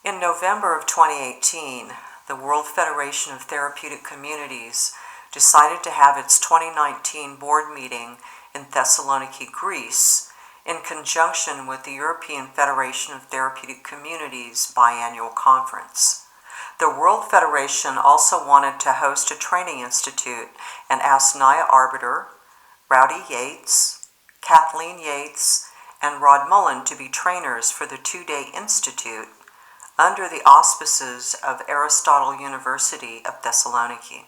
In November of 2018, the World Federation of Therapeutic Communities decided to have its 2019 board meeting in Thessaloniki, Greece, in conjunction with the European Federation of Therapeutic Communities biannual conference. The World Federation also wanted to host a training institute and asked Naya Arbiter, Rowdy Yates, Kathleen Yates, and Rod Mullen to be trainers for the two-day institute under the auspices of Aristotle University of Thessaloniki.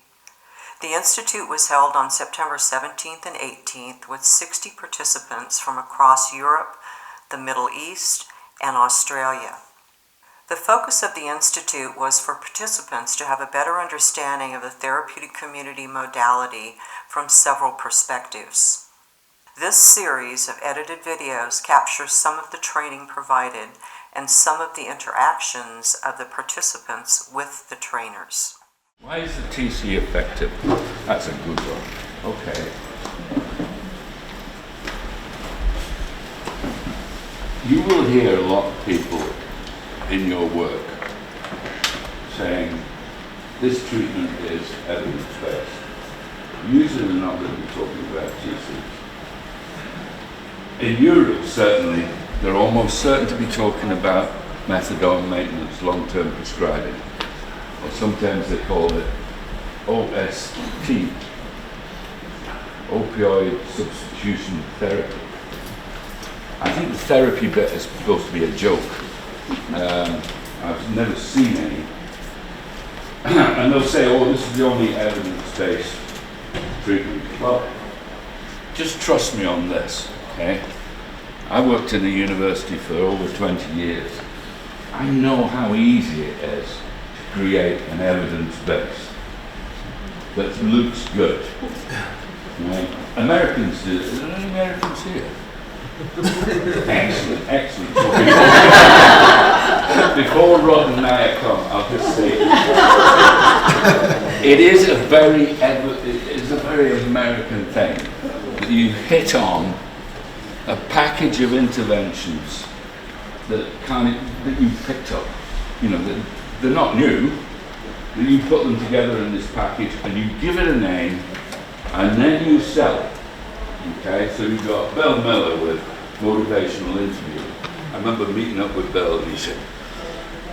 The institute was held on September 17th and 18th with 60 participants from across Europe, the Middle East, and Australia. The focus of the institute was for participants to have a better understanding of the therapeutic community modality from several perspectives. This series of edited videos captures some of the training provided and some of the interactions of the participants with the trainers. Why is the TC effective? That's a good one. Okay. You will hear a lot of people in your work saying this treatment is evidence-based. Usually they're not going to be talking about TC. In Europe, certainly, they're almost certain to be talking about methadone maintenance, long-term prescribing, or sometimes they call it OST, opioid substitution therapy. I think the therapy bit is supposed to be a joke. I've never seen any. And they'll say, oh, this is the only evidence-based treatment. Well, just trust me on this, okay? I worked in a university for over 20 years. I know how easy it is to create an evidence base that looks good. Right? Americans do. Are there any Americans here? Excellent, excellent. Before Rod and Naya come, I'll just say it is a very American thing that you hit on a package of interventions that you've picked up. You know, they're not new. That you put them together in this package and you give it a name, and then you sell it. Okay, so you've got Bill Miller with Motivational Interview. I remember meeting up with Bill and he said,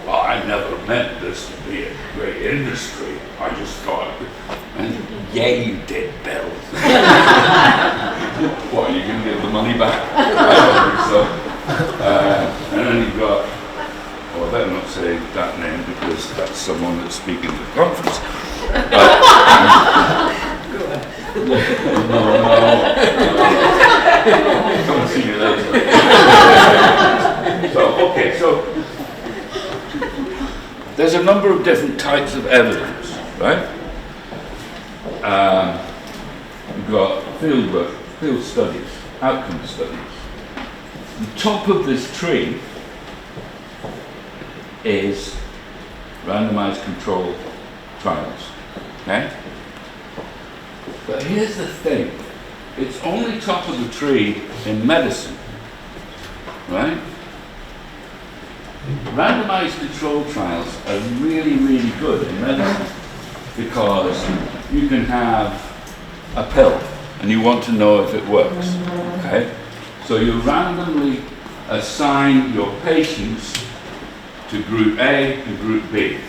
well, I never meant this to be a great industry. I just thought, and yeah, you did, Bill. What, are you going to give the money back? I don't think so. And then you've got, well, I better not say that name because that's someone that's speaking at the conference. No. Come and see me later. So there's a number of different types of evidence, right? We've got field work, field studies, outcome studies. The top of this tree is randomized controlled trials, okay? But here's the thing, it's only top of the tree in medicine, right? Randomized controlled trials are really, really good in medicine because you can have a pill and you want to know if it works, okay? So you randomly assign your patients to group A and group B,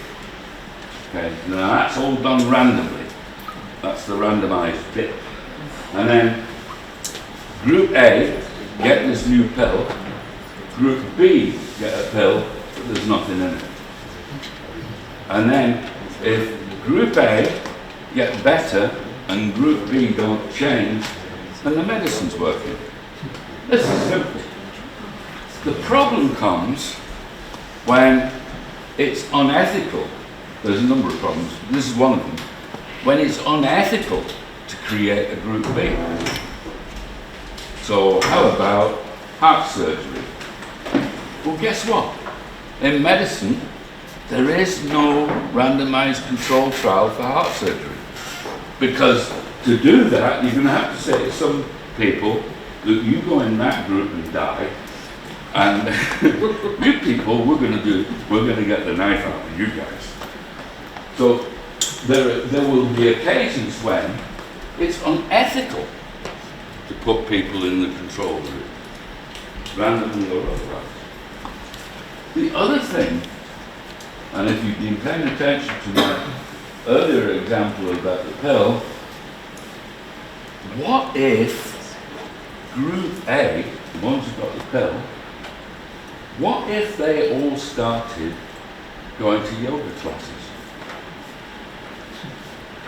okay? Now that's all done randomly. That's the randomized bit. And then group A get this new pill, group B get a pill, but there's nothing in it. And then if group A get better and group B don't change, then the medicine's working. This is simple. The problem comes when it's unethical. There's a number of problems. This is one of them. When it's unethical to create a group B. So how about heart surgery? Well, guess what? In medicine, there is no randomized controlled trial for heart surgery. Because to do that, you're going to have to say to some people that you go in that group and die, And you people, we're going to get the knife out of you guys. So there will be occasions when it's unethical to put people in the control group, randomly or otherwise. The other thing, and if you've been paying attention to my earlier example about the pill, what if Group A, the ones who got the pill, what if they all started going to yoga classes?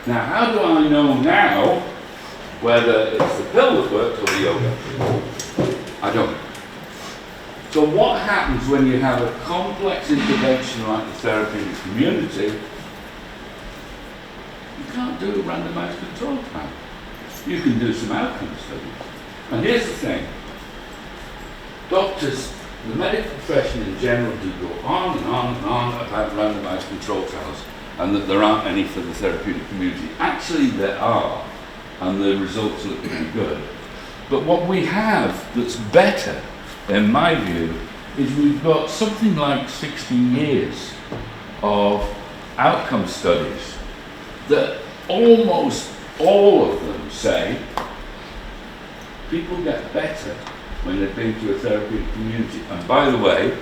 Now, how do I know now whether it's the pill that works or the yoga? I don't know. So what happens when you have a complex intervention like the therapeutic community? You can't do a randomized control trial. You can do some outcome studies. And here's the thing. Doctors, the medical profession in general, do go on and on and on about randomized control trials and that there aren't any for the therapeutic community. Actually, there are, and the results look pretty good. But what we have that's better, in my view, is we've got something like 60 years of outcome studies that almost all of them say people get better when they've been to a therapeutic community. And by the way,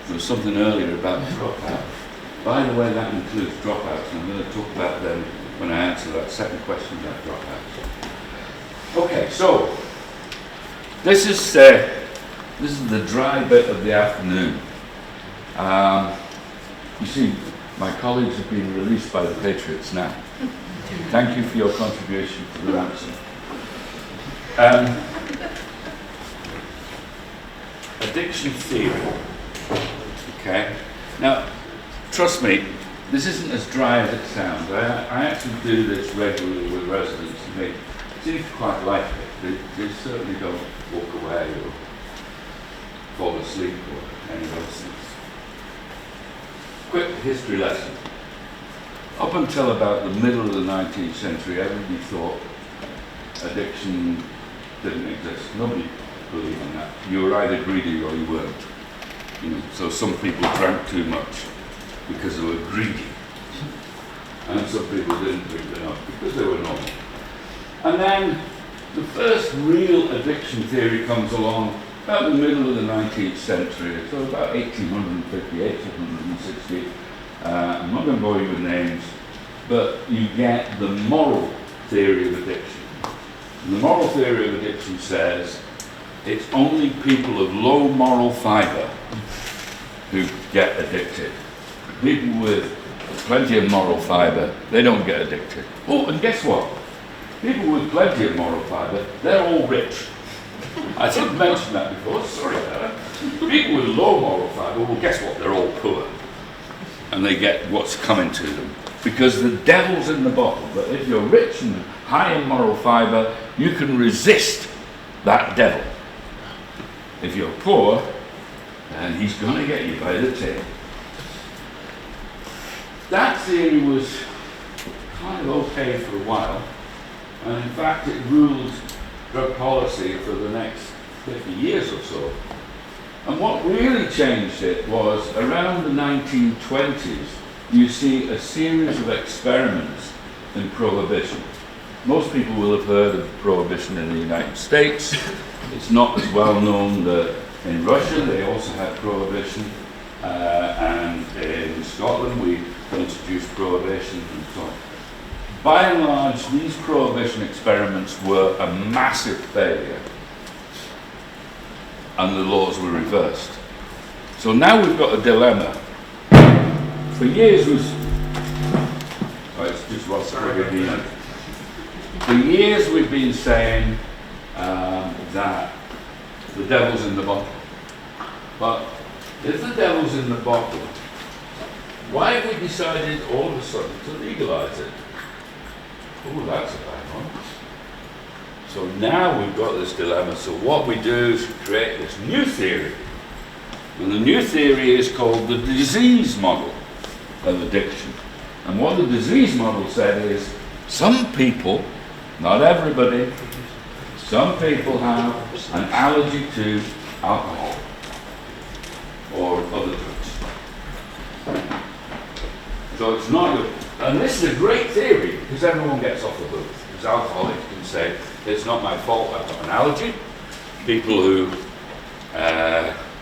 there was something earlier about dropouts. By the way, that includes dropouts, and I'm going to talk about them when I answer that second question about dropouts. Okay, so this is the dry bit of the afternoon. You see, my colleagues have been released by the Patriots now. Thank you for your contribution to the ransom. Addiction theory. Okay. Now, trust me, this isn't as dry as it sounds. I actually do this regularly with residents, and they seem to quite like it. They certainly don't walk away or fall asleep or any of those things. Quick history lesson. Up until about the middle of the 19th century, everybody thought addiction didn't exist. Nobody believed in that. You were either greedy or you weren't. So some people drank too much because they were greedy, and some people didn't drink enough because they were normal. And then the first real addiction theory comes along about the middle of the 19th century, so about 1858, 1860. I'm not going to bore you with names, but you get the moral theory of addiction. And the moral theory of addiction says it's only people of low moral fibre who get addicted. People with plenty of moral fibre, they don't get addicted. Oh, and guess what? People with plenty of moral fibre, they're all rich. I didn't mention that before, sorry about that. People with low moral fibre, well, guess what? They're all poor. And they get what's coming to them. Because the devil's in the bottle. But if you're rich and high in moral fibre, you can resist that devil. If you're poor, then he's going to get you by the tail. That theory was kind of okay for a while. And in fact, it ruled drug policy for the next 50 years or so. And what really changed it was around the 1920s, you see a series of experiments in prohibition. Most people will have heard of prohibition in the United States. It's not as well known that in Russia they also had prohibition, and in Scotland we introduced prohibition and so on. By and large, these prohibition experiments were a massive failure, and the laws were reversed. So now we've got a dilemma. For years For years we've been saying that the devil's in the bottle. But if the devil's in the bottle, why have we decided all of a sudden to legalize it? Oh, that's a bad one. So now we've got this dilemma. So what we do is we create this new theory. And the new theory is called the disease model of addiction. And what the disease model said is some people, not everybody, some people have an allergy to alcohol. So it's not your, and this is a great theory because everyone gets off the hook. Because alcoholics can say, it's not my fault, I've got an allergy. People who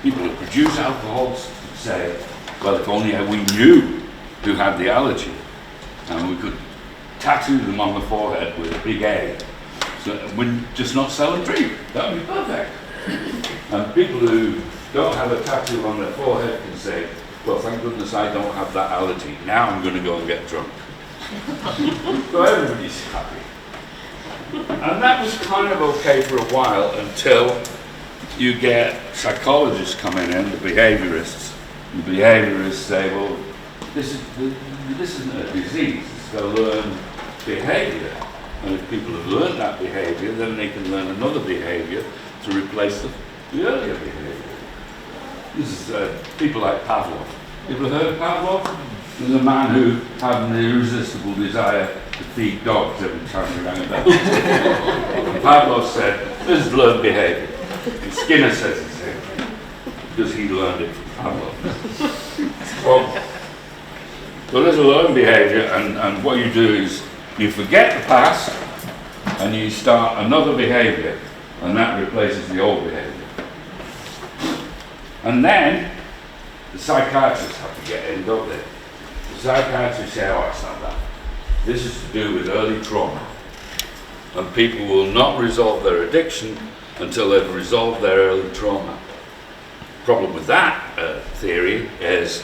produce alcohols say, well, if only we knew who had the allergy and we could tattoo them on the forehead with a big A. So we're just not selling drink. That would be perfect. And people who don't have a tattoo on their forehead can say, well, thank goodness I don't have that allergy. Now I'm going to go and get drunk. So everybody's happy. And that was kind of okay for a while until you get psychologists coming in, the behaviorists. The behaviorists say, well, this isn't a disease, it's a learned behavior. And if people have learned that behavior, then they can learn another behavior to replace the earlier behavior. This is people like Pavlov. People have heard of Pavlov? There's a man who had an irresistible desire to feed dogs every time he rang a bell. And Pavlov said, this is learned behavior. And Skinner says the same thing, because he learned it from Pavlov. So there's a learned behavior, and what you do is you forget the past, and you start another behavior, and that replaces the old behavior. And then the psychiatrists have to get in, don't they? The psychiatrists say, oh, it's not that. This is to do with early trauma. And people will not resolve their addiction until they've resolved their early trauma. The problem with that theory is,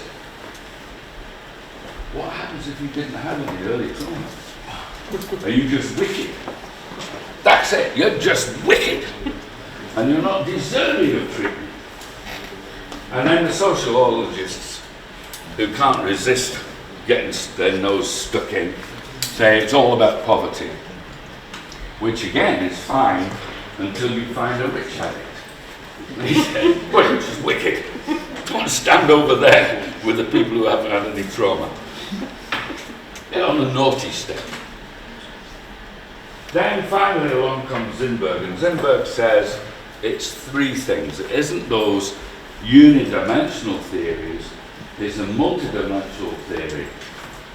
what happens if you didn't have any early trauma? Are you just wicked? That's it, you're just wicked. And you're not deserving of treatment. And then the sociologists, who can't resist getting their nose stuck in, say it's all about poverty. Which again is fine until you find a rich addict. And he said, well, you're just wicked. Don't stand over there with the people who haven't had any trauma. Get on the naughty step. Then finally along comes Zinberg, and Zinberg says it's three things. It isn't those unidimensional theories, it's a multidimensional theory,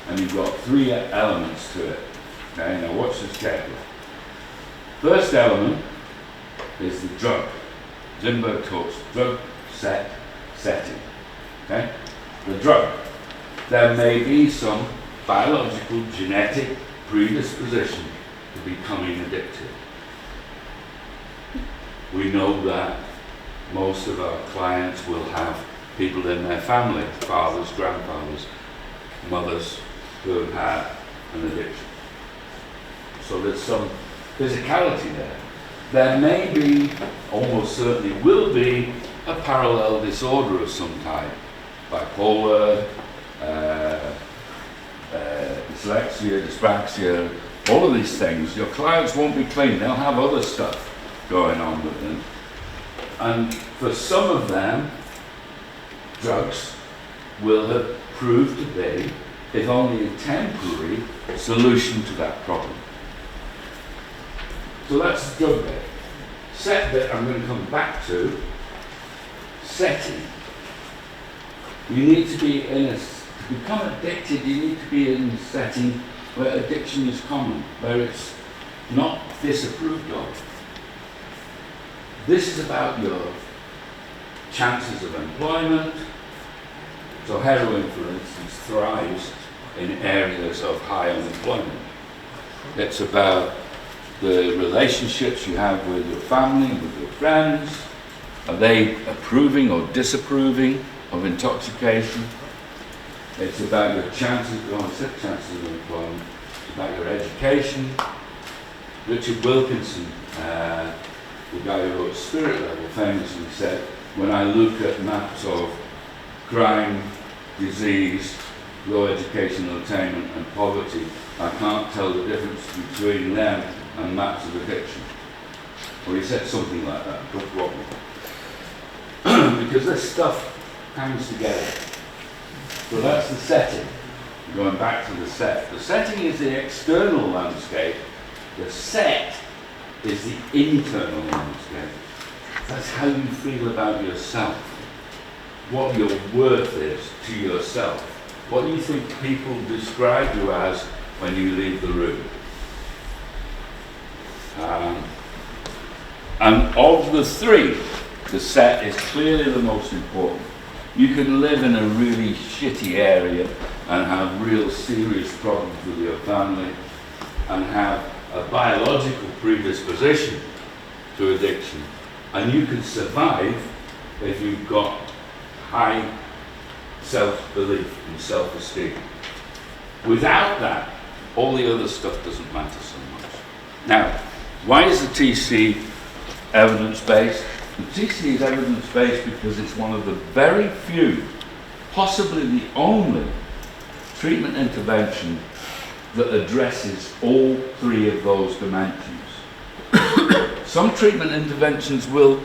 and you've got three elements to it. Okay, now watch this carefully. First element is the drug. Zinberg talks drug, setting. Okay? The drug. There may be some biological, genetic predisposition to becoming addicted. We know that most of our clients will have people in their family, fathers, grandfathers, mothers, who have had an addiction. So there's some physicality there. There may be, almost certainly will be, a parallel disorder of some type. Bipolar, dyslexia, dyspraxia, all of these things. Your clients won't be clean, they'll have other stuff going on with them. And for some of them, drugs will have proved to be, if only a temporary, solution to that problem. So that's the drug bit. Set bit I'm going to come back to. Setting. You need to be to become addicted, you need to be in a setting where addiction is common, where it's not disapproved of. This is about your chances of employment. So heroin, for instance, thrives in areas of high unemployment. It's about the relationships you have with your family, with your friends. Are they approving or disapproving of intoxication? It's about your chances of employment. It's about your education. Richard Wilkinson, the guy who wrote Spirit Level, famously said, when I look at maps of crime, disease, low educational attainment and poverty, I can't tell the difference between them and maps of addiction. Or he said something like that, don't quote me. Because this stuff hangs together. So that's the setting. Going back to the set. The setting is the external landscape. The set is the internal landscape. That's how you feel about yourself. What your worth is to yourself. what do you think people describe you as when you leave the room? And of the three, the set is clearly the most important. You can live in a really shitty area and have real serious problems with your family and have a biological predisposition to addiction, and you can survive if you've got high self-belief and self-esteem. Without that, all the other stuff doesn't matter so much. Now, why is the TC evidence-based? The TC is evidence-based because it's one of the very few, possibly the only, treatment intervention that addresses all three of those dimensions. Some treatment interventions will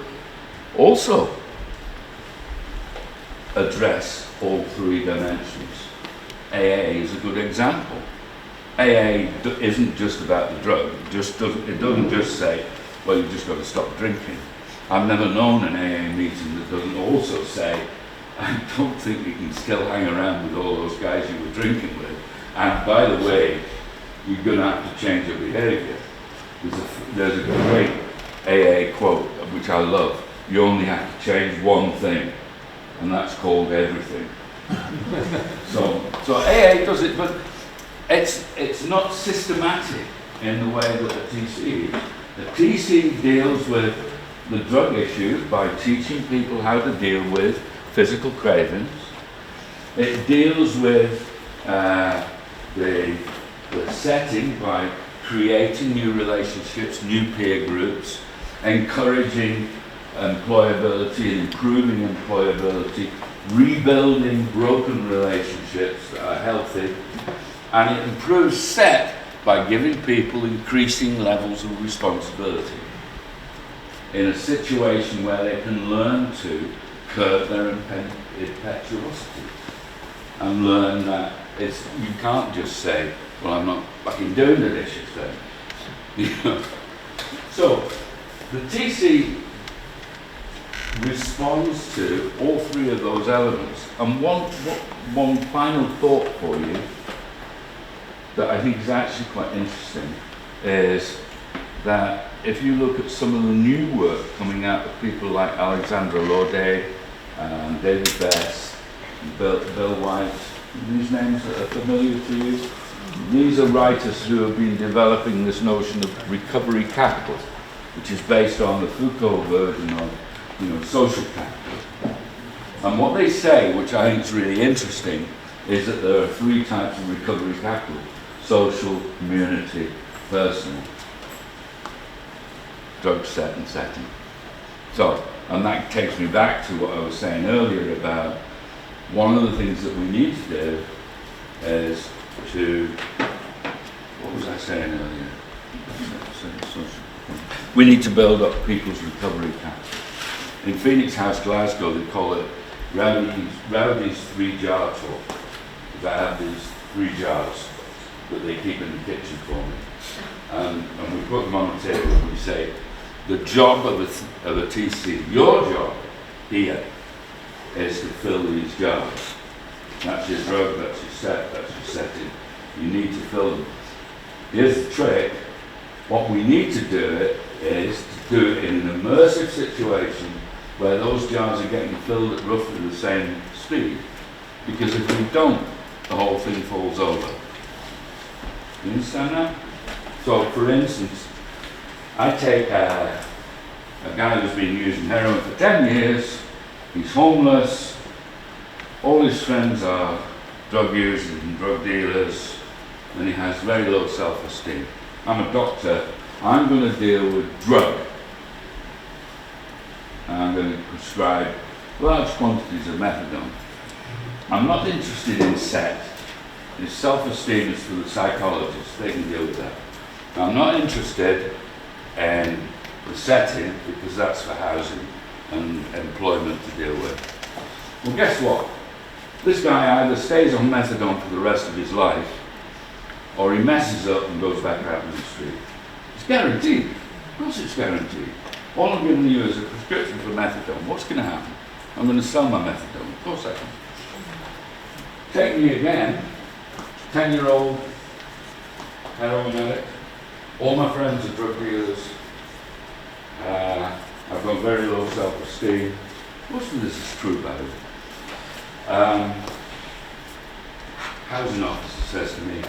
also address all three dimensions. AA is a good example. AA isn't just about the drug. It doesn't just say, well, you've just got to stop drinking. I've never known an AA meeting that doesn't also say, I don't think you can still hang around with all those guys you were drinking with. And by the way, you're going to have to change your behavior. There's a great AA quote, which I love. You only have to change one thing, and that's called everything. So AA does it, but it's not systematic in the way that the TC is. The TC deals with the drug issue by teaching people how to deal with physical cravings. It deals with the setting by creating new relationships, new peer groups, encouraging employability and improving employability, rebuilding broken relationships that are healthy, and it improves SET by giving people increasing levels of responsibility in a situation where they can learn to curb their impetuosity and learn that you can't just say, well, I'm not fucking doing the dishes then. You know? So the TC responds to all three of those elements. And one final thought for you that I think is actually quite interesting is that if you look at some of the new work coming out of people like Alexandra Laudet and David Best and Bill White, these names that are familiar to you, these are writers who have been developing this notion of recovery capital, which is based on the Foucault version of social capital. And what they say, which I think is really interesting, is that there are three types of recovery capital: social, community, personal. Drug set and setting. So, and that takes me back to what I was saying earlier about one of the things that we need to do is to, what was I saying earlier? We need to build up people's recovery capital. In Phoenix House, Glasgow, they call it Rowdy's 3-jar talk. Because I have these 3 jars that they keep in the kitchen for me. And we put them on the table and we say, the job of a TC, your job here, is to fill these jars. That's your drug, that's your set, that's your setting. You need to fill them. Here's the trick. What we need to do is to do it in an immersive situation where those jars are getting filled at roughly the same speed. Because if we don't, the whole thing falls over. You understand that? So, for instance, I take a guy who's been using heroin for 10 years, he's homeless, all his friends are drug users and drug dealers, and he has very low self-esteem. I'm a doctor, I'm going to deal with drug. And I'm going to prescribe large quantities of methadone. I'm not interested in set. His self-esteem is for the psychologists, they can deal with that. I'm not interested in the setting because that's for housing and employment to deal with. Well, guess what? This guy either stays on methadone for the rest of his life or he messes up and goes back out in the street. It's guaranteed. Of course it's guaranteed. All I'm giving you is a prescription for methadone. What's going to happen? I'm going to sell my methadone. Of course I can. Take me again, 10-year-old heroin addict. All my friends are drug dealers. I've got very low self-esteem. Most of this is true, by the way. Housing officer says to me,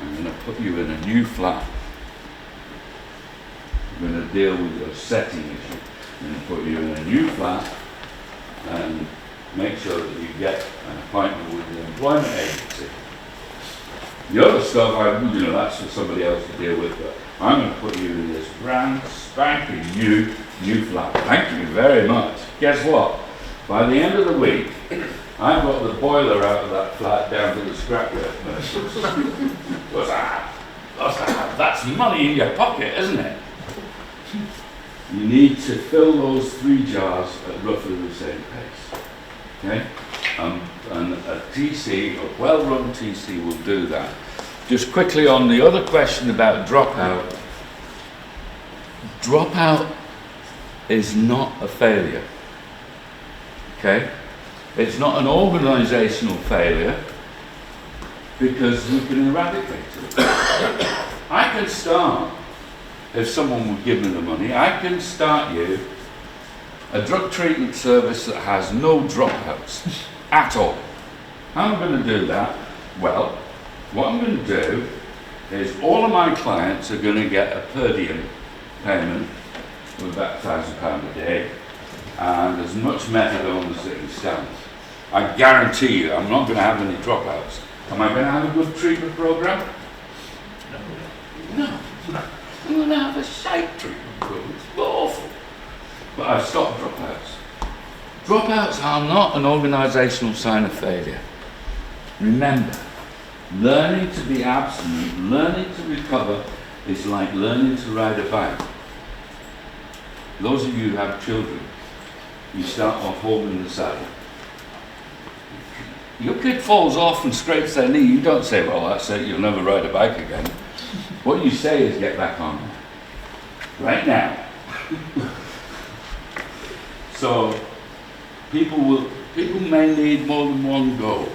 I'm going to put you in a new flat. I'm going to deal with your setting issue. I'm going to put you in a new flat and make sure that you get an appointment with the employment agency. The other stuff, that's for somebody else to deal with, but I'm going to put you in this brand spanking new flat. Thank you very much. Guess what? By the end of the week, I've got the boiler out of that flat down to the scrapyard. What's that? That's money in your pocket, isn't it? You need to fill those 3 jars at roughly the same pace. Okay? And a TC, a well-run TC will do that. Just quickly on the other question about dropout. Dropout is not a failure. Okay? It's not an organisational failure because we can eradicate it. I can start, if someone would give me the money, I can start you a drug treatment service that has no dropouts at all. How am I going to do that? Well, what I'm going to do is all of my clients are going to get a per diem payment of about £1,000 a day and as much methadone as they can stand. I guarantee you I'm not going to have any dropouts. Am I going to have a good treatment program? No. I'm going to have a shite treatment program. It's awful. But I've stopped dropouts. Dropouts are not an organisational sign of failure. Remember, learning to be abstinent, learning to recover is like learning to ride a bike. Those of you who have children, you start off holding the saddle. Your kid falls off and scrapes their knee, you don't say, well, that's it, you'll never ride a bike again. What you say is get back on. Right now. So, people may need more than one go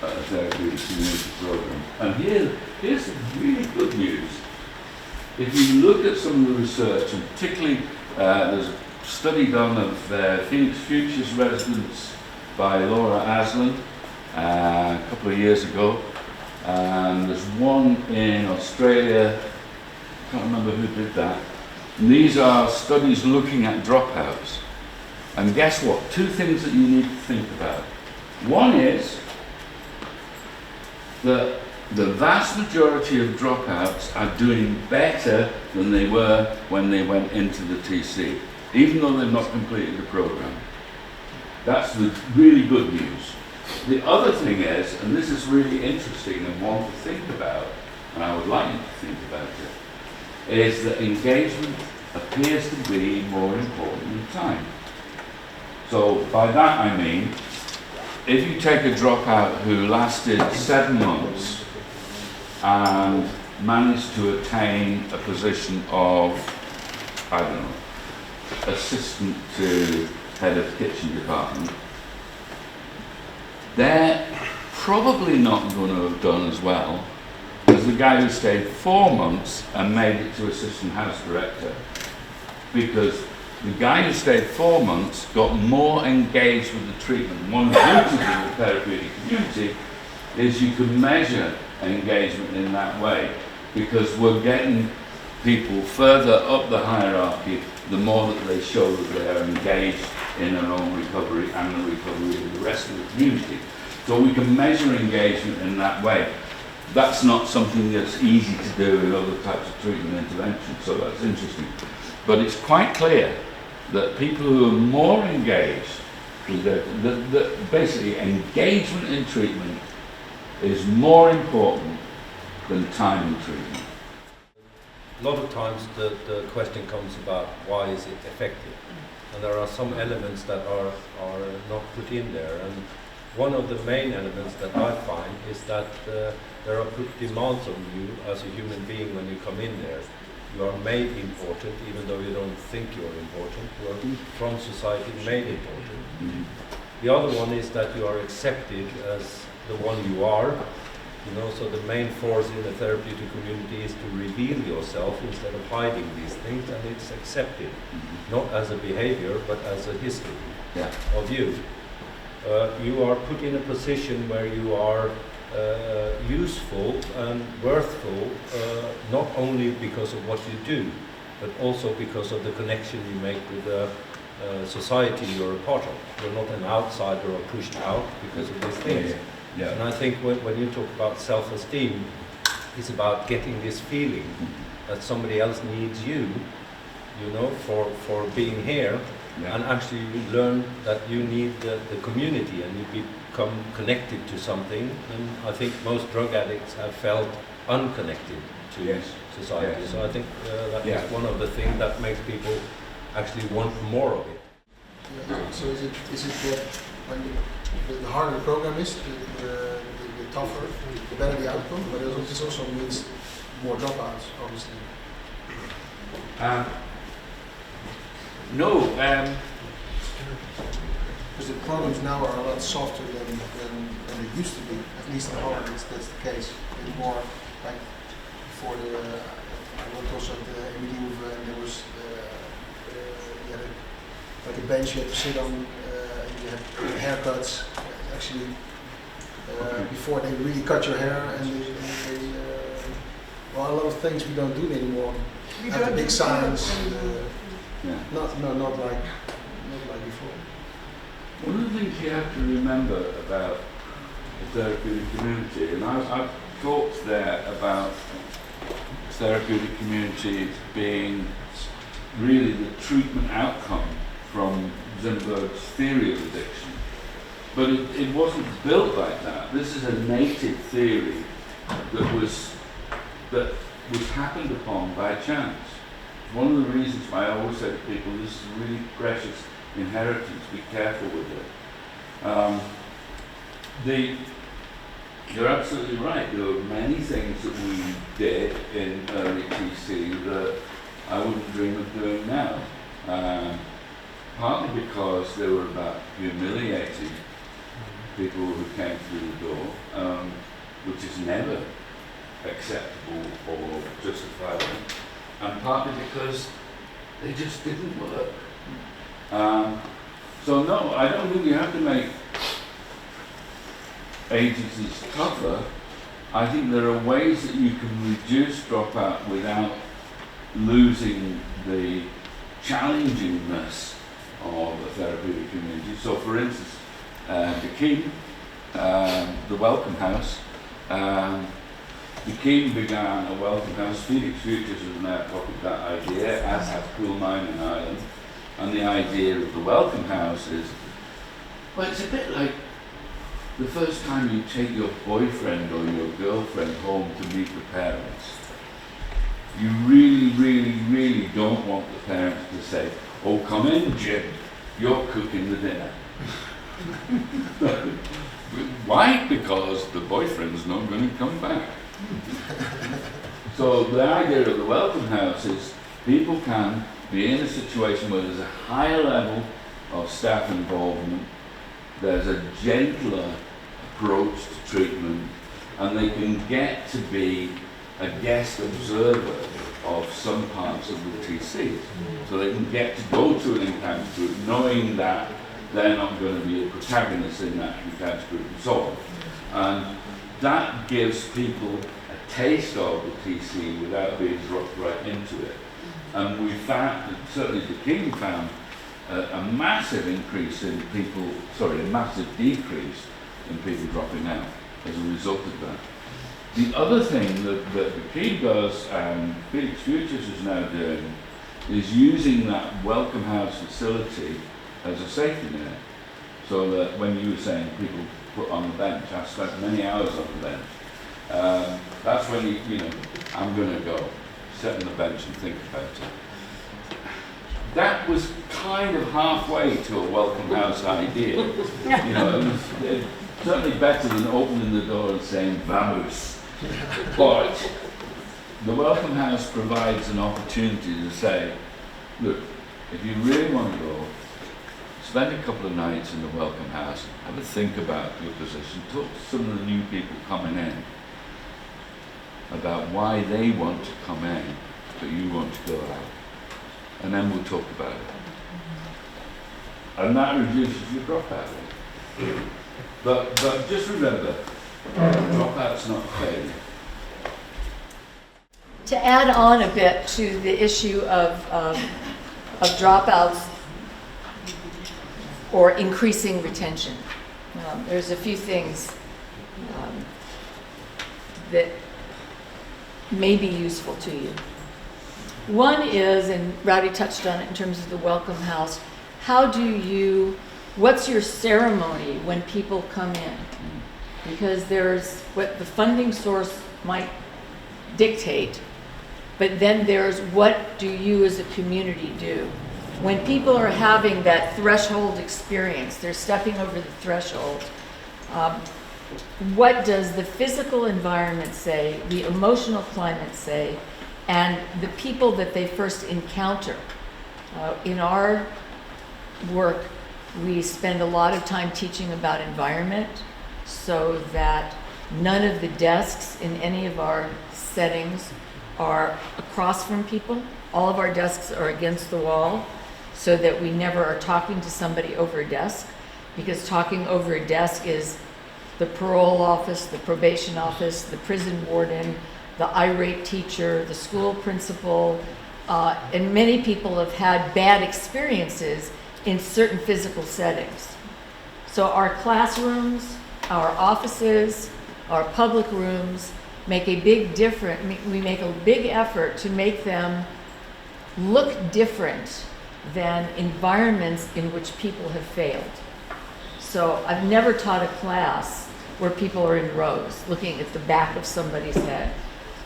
at a therapeutic community program. And here's the really good news. If you look at some of the research, and particularly there's a study done of Phoenix Futures residents by Laura Aslan a couple of years ago, and there's one in Australia, I can't remember who did that. And these are studies looking at dropouts. And guess what? 2 things that you need to think about. One is that the vast majority of dropouts are doing better than they were when they went into the TC, even though they've not completed the program. That's the really good news. The other thing is, and this is really interesting and one to think about, and I would like you to think about it, is that engagement appears to be more important than time. So by that I mean, if you take a dropout who lasted 7 months and managed to attain a position of, I don't know, assistant to head of kitchen department, they're probably not going to have done as well as the guy who stayed 4 months and made it to assistant house director, because the guy who stayed 4 months got more engaged with the treatment. One of the beauties of the therapeutic community is you can measure engagement in that way, because we're getting people further up the hierarchy the more that they show that they are engaged in their own recovery and the recovery of the rest of the community. So we can measure engagement in that way. That's not something that's easy to do in other types of treatment interventions, so that's interesting. But it's quite clear that people who are more engaged with basically engagement in treatment is more important than time in treatment. A lot of times the question comes about why is it effective, and there are some elements that are not put in there, and one of the main elements that I find is that there are put demands on you as a human being when you come in there. You are made important even though you don't think you are important. You are from society made important. The other one is that you are accepted as the one you are. So the main force in the therapeutic community is to reveal yourself instead of hiding these things, and it's accepted, not as a behavior, but as a history of you. You are put in a position where you are useful and worthful, not only because of what you do, but also because of the connection you make with the society you're a part of. You're not an outsider or pushed out because of these things. Yeah. And I think when you talk about self-esteem, it's about getting this feeling that somebody else needs you, for being here, and actually you learn that you need the community and you become connected to something. And I think most drug addicts have felt unconnected to society. Yes. So I think that is one of the things that makes people actually want more of it. Yeah. So is it that when the harder the program is, the tougher, the better the outcome, but this also means more dropouts, obviously. No. Because the programs now are a lot softer than they used to be. At least in Holland, that's the case. It's more like before I worked also at the MD and there was like a bench you had to sit on, and you had haircuts. Actually, before they really cut your hair, and they a lot of things we don't do anymore. We have the big signs. Not like before. One of the things you have to remember about the therapeutic community, and I've talked there about therapeutic community being really the treatment outcome from Zimberg's theory of addiction. But it wasn't built like that. This is a native theory that was happened upon by chance. One of the reasons why I always say to people, this is a really precious inheritance, be careful with it. You're absolutely right, there were many things that we did in early TC that I wouldn't dream of doing now. Partly because they were about humiliating people who came through the door, which is never acceptable or justifiable, and partly because they just didn't work. So no, I don't think you have to make agencies tougher. I think there are ways that you can reduce dropout without losing the challengingness of the therapeutic community. So for instance, the Keene, the Welcome House, the Keene began a Welcome House. Phoenix Futures has now copied that idea, as have Cool Mine in Ireland. And the idea of the Welcome House is, well, it's a bit like the first time you take your boyfriend or your girlfriend home to meet the parents. You really, really, really don't want the parents to say, oh, come in, Jim, you're cooking the dinner. Why? Because the boyfriend's not going to come back. So the idea of the Welcome House is people can be in a situation where there's a higher level of staff involvement, there's a gentler approach to treatment, and they can get to be a guest observer of some parts of the TC. So they can get to go to an encounter group knowing that they're not going to be a protagonist in that encounter group and so on. And that gives people a taste of the TC without being dropped right into it. And we found, certainly the King found, a massive increase in people, a massive decrease in people dropping out as a result of that. The other thing that the King does, and Phoenix Futures is now doing, is using that Welcome House facility as a safety net. So that when you were saying people put on the bench, I spent many hours on the bench. That's when you know, I'm going to go, sit on the bench and think about it. That was kind of halfway to a Welcome House idea. You know, it was certainly better than opening the door and saying, vamos. But the Welcome House provides an opportunity to say, look, if you really want to go, spend a couple of nights in the welcome house, have a think about your position, talk to some of the new people coming in about why they want to come in, but you want to go out. And then we'll talk about it. And that reduces your dropout rate. But just remember, dropout's not failure. To add on a bit to the issue of dropouts or increasing retention, there's a few things that may be useful to you. One is, and Rowdy touched on it in terms of the welcome house, what's your ceremony when people come in? Because there's what the funding source might dictate, but then there's what do you as a community do? When people are having that threshold experience, they're stepping over the threshold, what does the physical environment say, the emotional climate say, and the people that they first encounter? In our work, we spend a lot of time teaching about environment so that none of the desks in any of our settings are across from people. All of our desks are against the wall so that we never are talking to somebody over a desk, because talking over a desk is the parole office, the probation office, the prison warden, the irate teacher, the school principal, and many people have had bad experiences in certain physical settings. So our classrooms, our offices, our public rooms make a big difference. We make a big effort to make them look different than environments in which people have failed. So I've never taught a class where people are in rows looking at the back of somebody's head,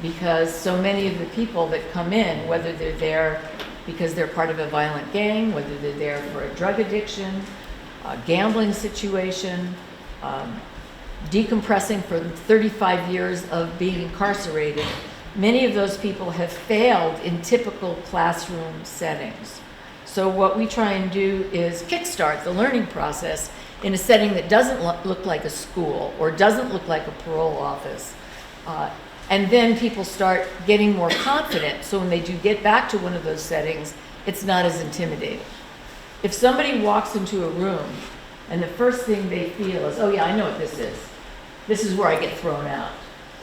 because so many of the people that come in, whether they're there because they're part of a violent gang, whether they're there for a drug addiction, a gambling situation, decompressing for 35 years of being incarcerated, many of those people have failed in typical classroom settings. So what we try and do is kickstart the learning process in a setting that doesn't look like a school or doesn't look like a parole office. And then people start getting more confident, so when they do get back to one of those settings, it's not as intimidating. If somebody walks into a room and the first thing they feel is, oh yeah, I know what this is. This is where I get thrown out.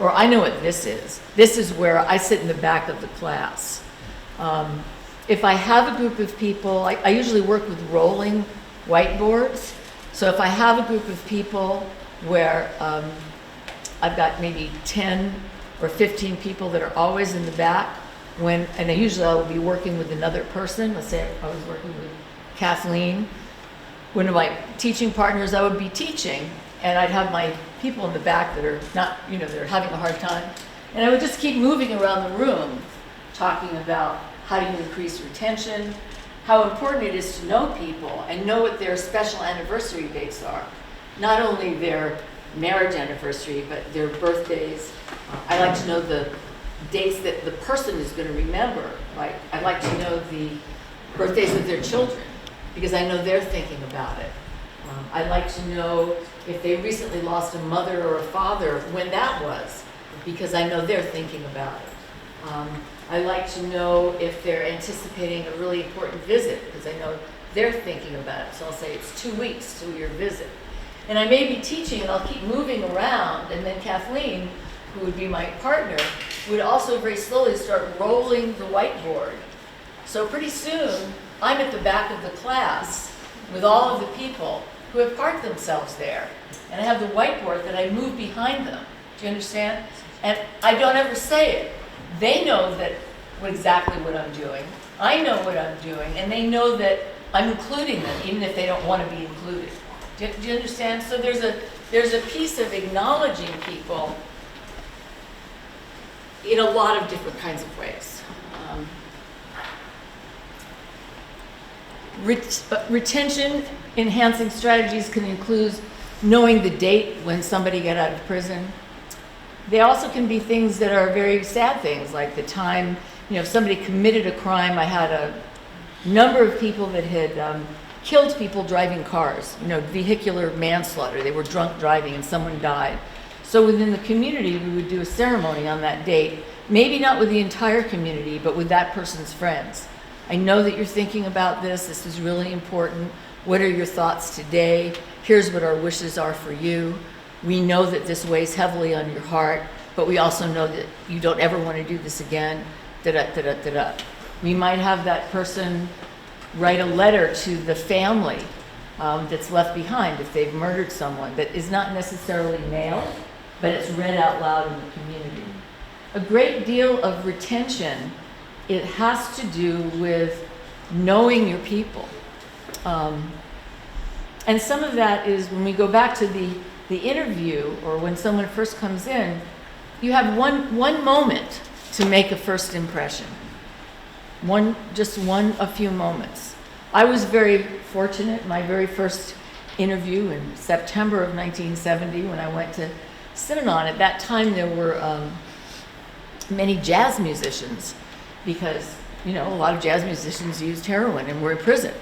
Or I know what this is. This is where I sit in the back of the class. If I have a group of people, I usually work with rolling whiteboards. So if I have a group of people where I've got maybe 10 or 15 people that are always in the back, and usually I will be working with another person. Let's say I was working with Kathleen. One of my teaching partners, I would be teaching, and I'd have my people in the back that are not, they're having a hard time. And I would just keep moving around the room, talking about how do you increase retention, how important it is to know people and know what their special anniversary dates are. Not only their marriage anniversary, but their birthdays. I like to know the dates that the person is going to remember. Like, I like to know the birthdays of their children, because I know they're thinking about it. I like to know if they recently lost a mother or a father, when that was, because I know they're thinking about it. I like to know if they're anticipating a really important visit, because I know they're thinking about it. So I'll say it's 2 weeks to your visit. And I may be teaching and I'll keep moving around, and then Kathleen, who would be my partner, would also very slowly start rolling the whiteboard. So pretty soon, I'm at the back of the class with all of the people who have parked themselves there. And I have the whiteboard that I move behind them. Do you understand? And I don't ever say it. They know that exactly what I'm doing. I know what I'm doing, and they know that I'm including them, even if they don't want to be included. Do you understand? So there's a piece of acknowledging people in a lot of different kinds of ways. Retention enhancing strategies can include knowing the date when somebody got out of prison. They also can be things that are very sad things, like the time, if somebody committed a crime. I had a number of people that had killed people driving cars, vehicular manslaughter. They were drunk driving and someone died. So within the community, we would do a ceremony on that date, maybe not with the entire community, but with that person's friends. I know that you're thinking about this. This is really important. What are your thoughts today? Here's what our wishes are for you. We know that this weighs heavily on your heart, but we also know that you don't ever want to do this again. Da-da-da-da-da-da. We might have that person write a letter to the family that's left behind if they've murdered someone that is not necessarily mailed, but it's read out loud in the community. A great deal of retention, it has to do with knowing your people. And some of that is when we go back to the interview or when someone first comes in, you have one moment to make a first impression. A few moments. I was very fortunate. My very first interview in September of 1970 when I went to Synanon. At that time there were many jazz musicians because, a lot of jazz musicians used heroin and were in prison.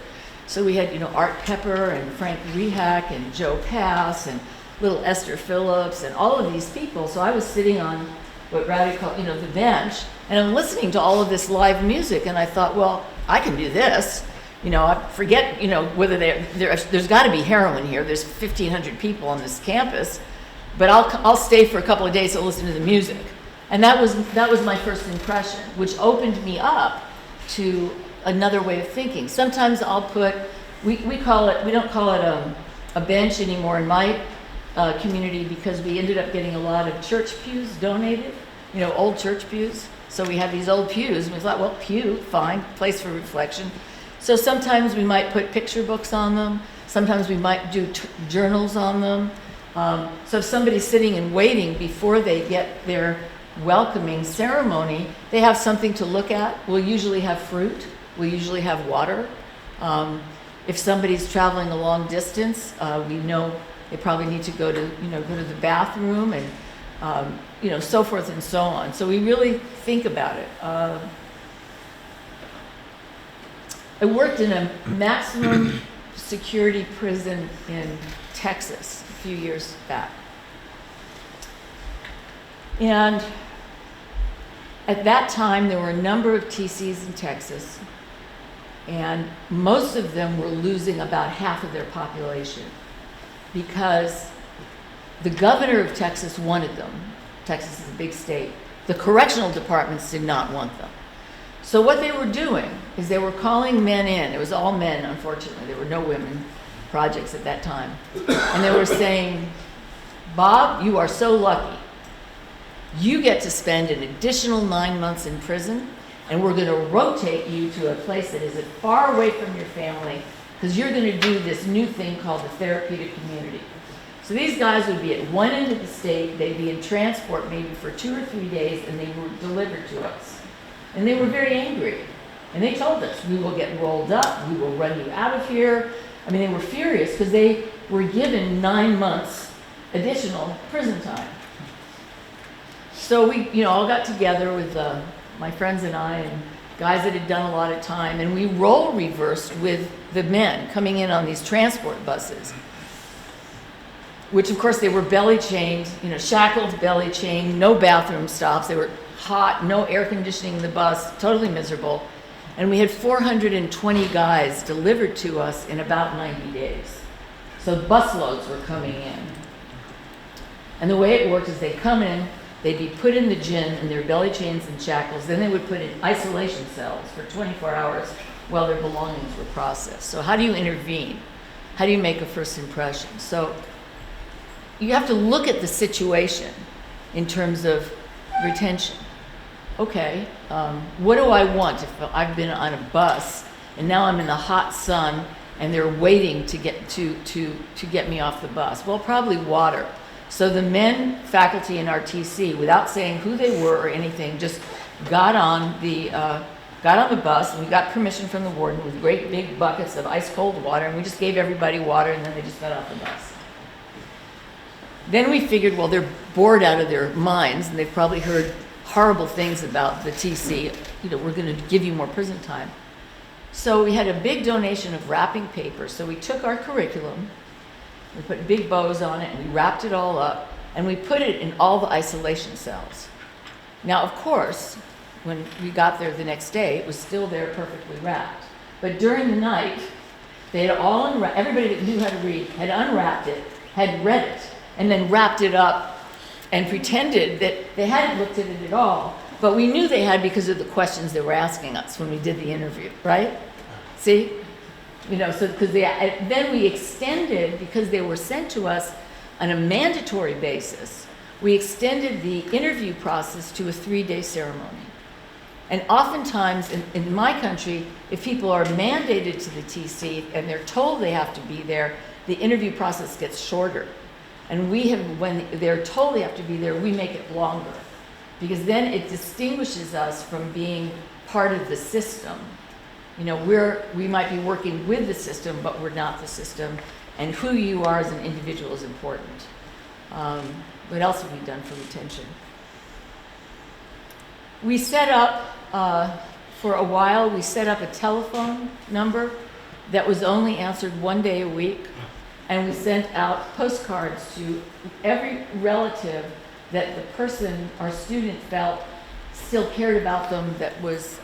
So we had, Art Pepper and Frank Rehak and Joe Pass and little Esther Phillips and all of these people. So I was sitting on what Rowdy called, the bench, and I'm listening to all of this live music, and I thought, well, I can do this. I forget, whether there's got to be heroin here. There's 1,500 people on this campus, but I'll stay for a couple of days to listen to the music. And that was my first impression, which opened me up to another way of thinking. Sometimes I'll put, we don't call it a bench anymore in my community because we ended up getting a lot of church pews donated, old church pews. So we have these old pews, and we thought, well, pew, fine, place for reflection. So sometimes we might put picture books on them. Sometimes we might do journals on them. So if somebody's sitting and waiting before they get their welcoming ceremony, they have something to look at. We'll usually have fruit. We'll usually have water. If somebody's traveling a long distance, we know they probably need to go to the bathroom and, so forth and so on. So we really think about it. I worked in a maximum security prison in Texas a few years back. And at that time, there were a number of TCs in Texas, and most of them were losing about half of their population because the governor of Texas wanted them. Texas is a big state. The correctional departments did not want them. So what they were doing is they were calling men in. It was all men, unfortunately. There were no women projects at that time. And they were saying, Bob, you are so lucky. You get to spend an additional 9 months in prison, and we're going to rotate you to a place that is far away from your family because you're going to do this new thing called the therapeutic community. So these guys would be at one end of the state, they'd be in transport maybe for 2 or 3 days, and they were delivered to us. And they were very angry. And they told us, we will get rolled up, we will run you out of here. I mean, they were furious because they were given 9 months additional prison time. So we, all got together with my friends and I and guys that had done a lot of time, and we role reversed with the men coming in on these transport buses, which of course they were belly chained, shackled, belly chained, no bathroom stops. They were hot, no air conditioning in the bus, totally miserable. And we had 420 guys delivered to us in about 90 days. So busloads were coming in. And the way it worked is they'd come in, they'd be put in the gin in their belly chains and shackles, then they would put in isolation cells for 24 hours while their belongings were processed. So how do you intervene? How do you make a first impression? So you have to look at the situation in terms of retention. Okay, what do I want if I've been on a bus and now I'm in the hot sun and they're waiting to get me off the bus? Well, probably water. So the men, faculty, and RTC, without saying who they were or anything, just got on the bus, and we got permission from the warden with great big buckets of ice cold water, and we just gave everybody water, and then they just got off the bus. Then we figured, well, they're bored out of their minds, and they've probably heard horrible things about the TC. We're going to give you more prison time. So we had a big donation of wrapping paper. So we took our curriculum, we put big bows on it, and we wrapped it all up, and we put it in all the isolation cells. Now, of course, when we got there the next day, it was still there perfectly wrapped. But during the night, they had all unwrapped, everybody that knew how to read had unwrapped it, had read it, and then wrapped it up and pretended that they hadn't looked at it at all. But we knew they had because of the questions they were asking us when we did the interview, right? See? You know, so because then we extended, because they were sent to us on a mandatory basis, we extended the interview process to a 3-day ceremony. And oftentimes in my country, if people are mandated to the TC and they're told they have to be there, the interview process gets shorter. And we have, when they're told they have to be there, we make it longer. Because then it distinguishes us from being part of the system. You know, we might be working with the system, but we're not the system. And who you are as an individual is important. What else have we done for retention? We set up, for a while, we set up a telephone number that was only answered 1 day a week. And we sent out postcards to every relative that the person, our student, felt still cared about them, that was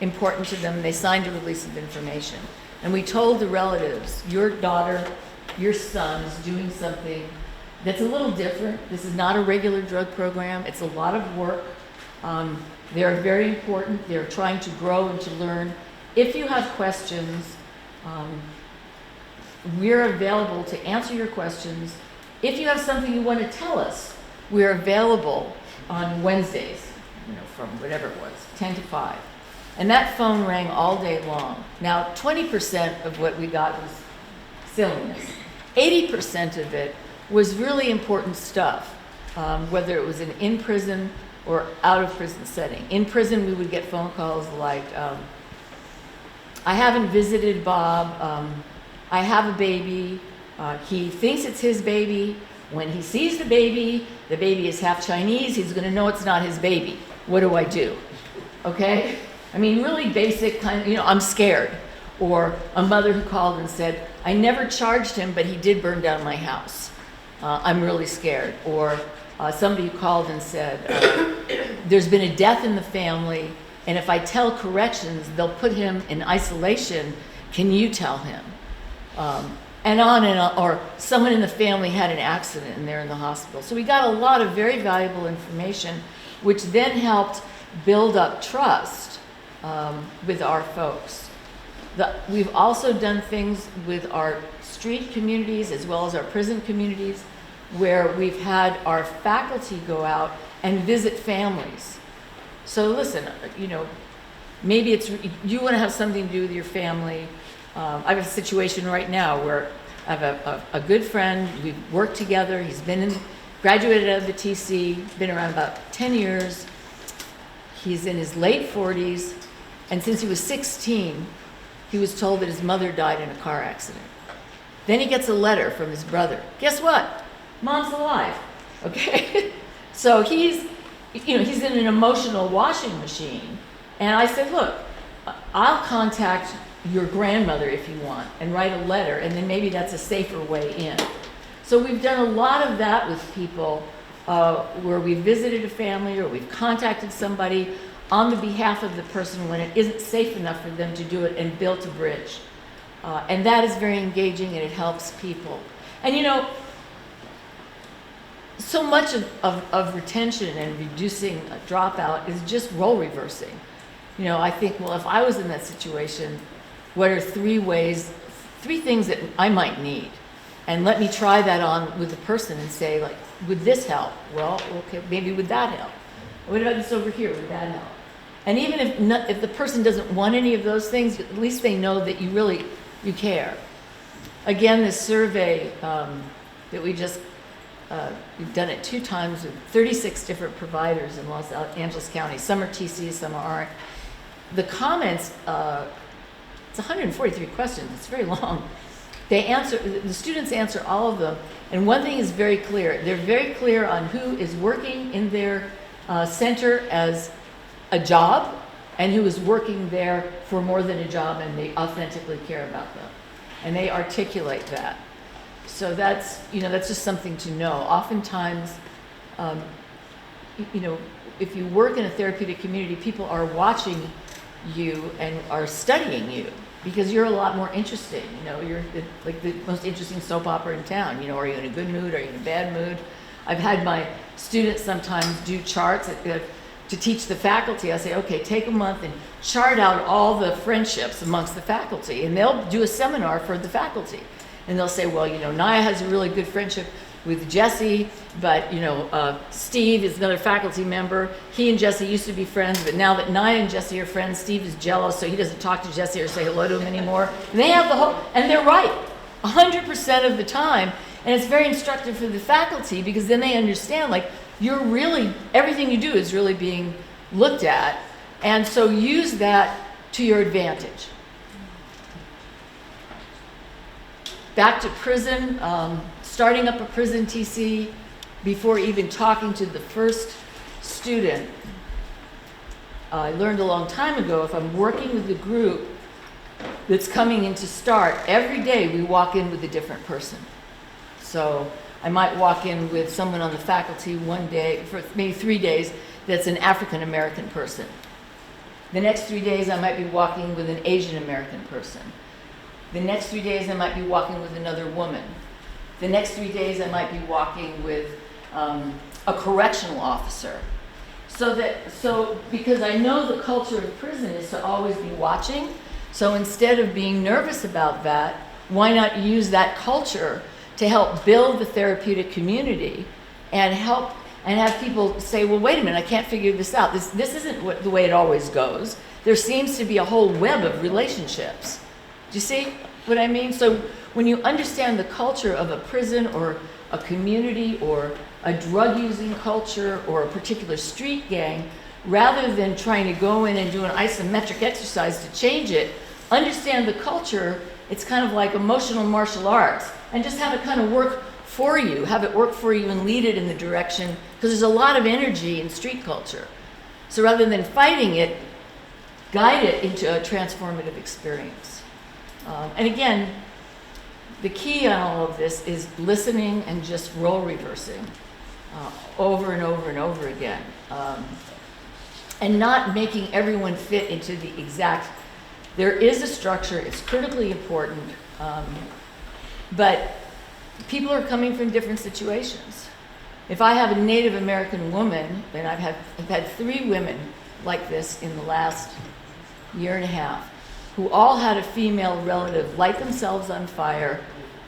important to them. They signed a release of information. And we told the relatives, your daughter, your son is doing something that's a little different. This is not a regular drug program. It's a lot of work. They're very important. They're trying to grow and to learn. If you have questions, we're available to answer your questions. If you have something you want to tell us, we're available on Wednesdays, you know, from whatever it was, 10 to 5. And that phone rang all day long. Now, 20% of what we got was silliness. 80% of it was really important stuff, whether it was an in-prison or out-of-prison setting. In prison, we would get phone calls like, I haven't visited Bob, I have a baby, he thinks it's his baby. When he sees the baby is half Chinese, he's gonna know it's not his baby. What do I do? Okay? I mean, really basic kind of, you know, I'm scared. Or a mother who called and said, I never charged him, but he did burn down my house. I'm really scared. Or somebody who called and said, there's been a death in the family, and if I tell corrections, they'll put him in isolation. Can you tell him? And on, or someone in the family had an accident and they're in the hospital. So we got a lot of very valuable information, which then helped build up trust with our folks. We've also done things with our street communities as well as our prison communities, where we've had our faculty go out and visit families. So listen, you know, maybe it's, you want to have something to do with your family. I have a situation right now where I have a good friend, we've worked together, he's graduated out of the TC, been around about 10 years. He's in his late 40s, and since he was 16, he was told that his mother died in a car accident. Then he gets a letter from his brother. Guess what? Mom's alive, okay? So he's in an emotional washing machine. And I said, look, I'll contact your grandmother if you want and write a letter, and then maybe that's a safer way in. So we've done a lot of that with people where we've visited a family or we've contacted somebody on the behalf of the person when it isn't safe enough for them to do it, and built a bridge. And that is very engaging, and it helps people. And you know, so much of retention and reducing a dropout is just role reversing. You know, I think, well, if I was in that situation, what are 3 things that I might need? And let me try that on with the person and say, like, would this help? Well, okay, maybe would that help? What about this over here? Would that help? And even if the person doesn't want any of those things, at least they know that you care. Again, this survey that we just, we've done it 2 times with 36 different providers in Los Angeles County. Some are TC, some aren't. The comments, it's 143 questions, it's very long. The students answer all of them, and one thing is very clear. They're very clear on who is working in their center as a job, and who is working there for more than a job, and they authentically care about them. And they articulate that. So that's just something to know. Oftentimes, if you work in a therapeutic community, people are watching you and are studying you because you're a lot more interesting. You're like the most interesting soap opera in town. Are you in a good mood? Are you in a bad mood? I've had my students sometimes do charts to teach the faculty. I say, okay, take a month and chart out all the friendships amongst the faculty, and they'll do a seminar for the faculty. And they'll say, well, Naya has a really good friendship with Jesse, but Steve is another faculty member. He and Jesse used to be friends, but now that Naya and Jesse are friends, Steve is jealous, so he doesn't talk to Jesse or say hello to him anymore. And they have and they're right, 100% of the time. And it's very instructive for the faculty because then they understand, like, everything you do is really being looked at. And so use that to your advantage. Back to prison, starting up a prison TC before even talking to the first student. I learned a long time ago, if I'm working with a group that's coming in to start, every day we walk in with a different person. So I might walk in with someone on the faculty one day, for maybe 3 days, that's an African American person. The next 3 days I might be walking with an Asian American person. The next 3 days I might be walking with another woman. The next 3 days I might be walking with a correctional officer. So because I know the culture of prison is to always be watching, so instead of being nervous about that, why not use that culture to help build the therapeutic community and have people say, well, wait a minute, I can't figure this out. This isn't the way it always goes. There seems to be a whole web of relationships. Do you see what I mean? So when you understand the culture of a prison or a community or a drug-using culture or a particular street gang, rather than trying to go in and do an isometric exercise to change it, understand the culture. It's kind of like emotional martial arts, and just have it kind of work for you, and lead it in the direction, because there's a lot of energy in street culture. So rather than fighting it, guide it into a transformative experience. And again, the key on all of this is listening and just role reversing over and over and over again. And not making everyone fit into the exact. There is a structure, it's critically important, but people are coming from different situations. If I have a Native American woman, and I've had 3 women like this in the last year and a half, who all had a female relative light themselves on fire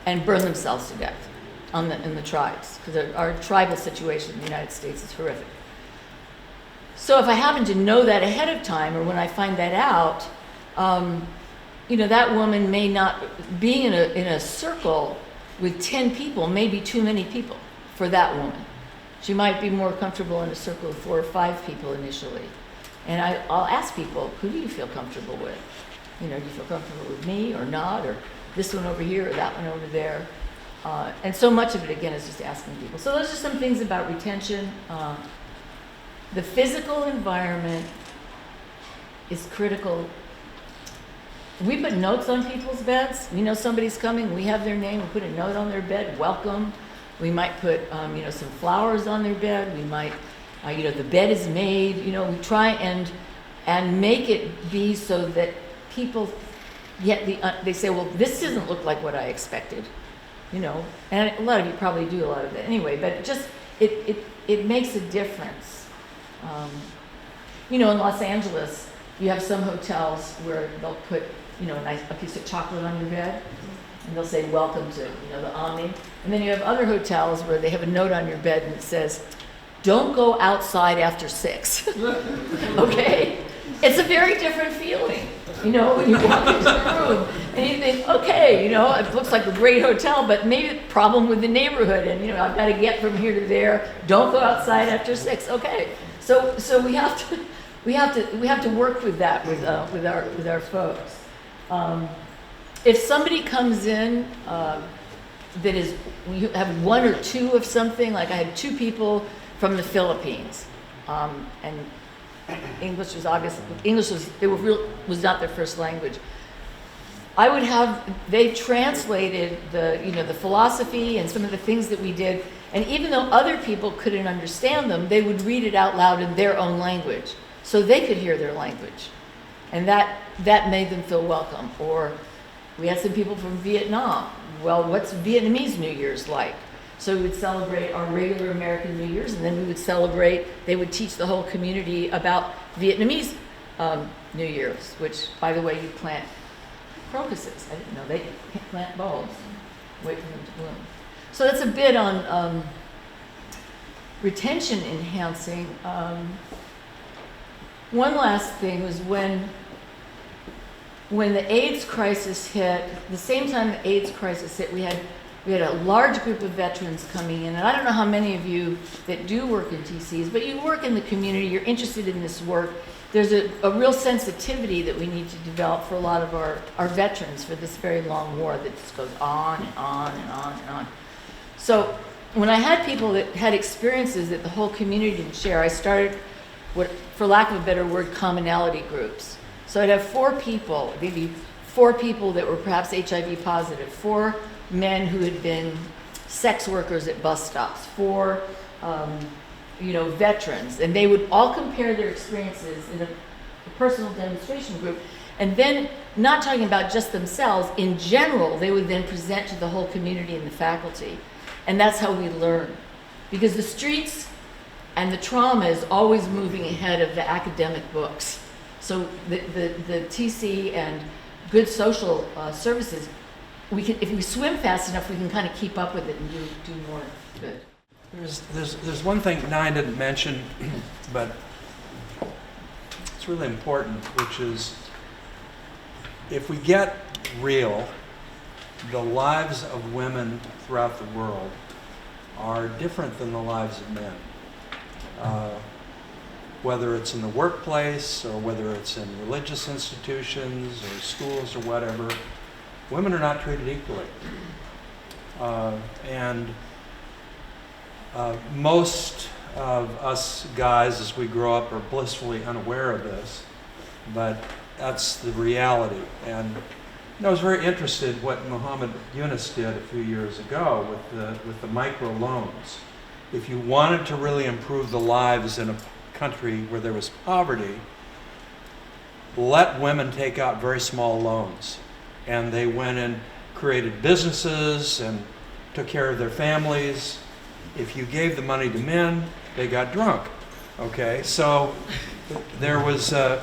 and burn themselves to death in the tribes, because our tribal situation in the United States is horrific. So if I happen to know that ahead of time, or when I find that out, that woman may not, being in a circle with 10 people may be too many people for that woman. She might be more comfortable in a circle of 4 or 5 people initially. And I'll ask people, who do you feel comfortable with? Do you feel comfortable with me or not, or this one over here or that one over there? And so much of it, again, is just asking people. So those are some things about retention. The physical environment is critical. We put notes on people's beds. We know somebody's coming. We have their name. We put a note on their bed, welcome. We might put, some flowers on their bed. We might, the bed is made. We try and make it be so that people they say, well, this doesn't look like what I expected. And a lot of you probably do a lot of that anyway. But it makes a difference. In Los Angeles, you have some hotels where they'll put, a piece of chocolate on your bed, and they'll say, welcome to, the Omni. And then you have other hotels where they have a note on your bed and it says, don't go outside after 6. Okay? It's a very different feeling, when you walk into the room and you think, okay, it looks like a great hotel, but maybe a problem with the neighborhood, and I've got to get from here to there. Don't go outside after 6. Okay, so we have to work with that with our folks. If somebody comes in that is, you have 1 or 2 of something, like I had 2 people from the Philippines, and English was was not their first language. They translated the philosophy and some of the things that we did, and even though other people couldn't understand them, they would read it out loud in their own language, so they could hear their language. And that made them feel welcome. Or we had some people from Vietnam. Well, what's Vietnamese New Year's like? So we would celebrate our regular American New Year's, and then they would teach the whole community about Vietnamese New Year's, which, by the way, you plant crocuses. I didn't know they plant bulbs, wait for them to bloom. So that's a bit on retention enhancing. One last thing was when the AIDS crisis hit, the same time the AIDS crisis hit, we had a large group of veterans coming in, and I don't know how many of you that do work in TCs, but you work in the community, you're interested in this work. There's a real sensitivity that we need to develop for a lot of our veterans for this very long war that just goes on and on and on and on. So when I had people that had experiences that the whole community didn't share, I started what, for lack of a better word, commonality groups. So I'd have 4 people, maybe 4 people that were perhaps HIV positive, 4 men who had been sex workers at bus stops, 4 veterans, and they would all compare their experiences in a personal demonstration group, and then, not talking about just themselves, in general, they would then present to the whole community and the faculty. And that's how we learn. Because the streets and the trauma is always moving ahead of the academic books. So the TC and good social services, if we swim fast enough, we can kind of keep up with it and do more good. There's one thing Nye didn't mention, but it's really important, which is if we get real, the lives of women throughout the world are different than the lives of men. Whether it's in the workplace or whether it's in religious institutions or schools or whatever, women are not treated equally. Most of us guys, as we grow up, are blissfully unaware of this, but that's the reality. And I was very interested what Muhammad Yunus did a few years ago with the micro loans. If you wanted to really improve the lives in a country where there was poverty, let women take out very small loans. And they went and created businesses and took care of their families. If you gave the money to men, they got drunk. Okay, so there was, the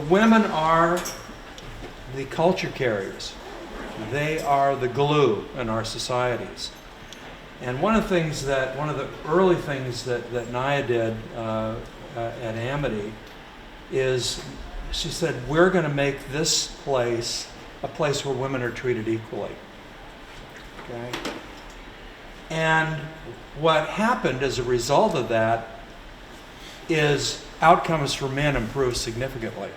women are the culture carriers. They are the glue in our societies. And one of the early things that Naya did at Amity is she said, we're going to make this place a place where women are treated equally. Okay? And what happened as a result of that is outcomes for men improved significantly.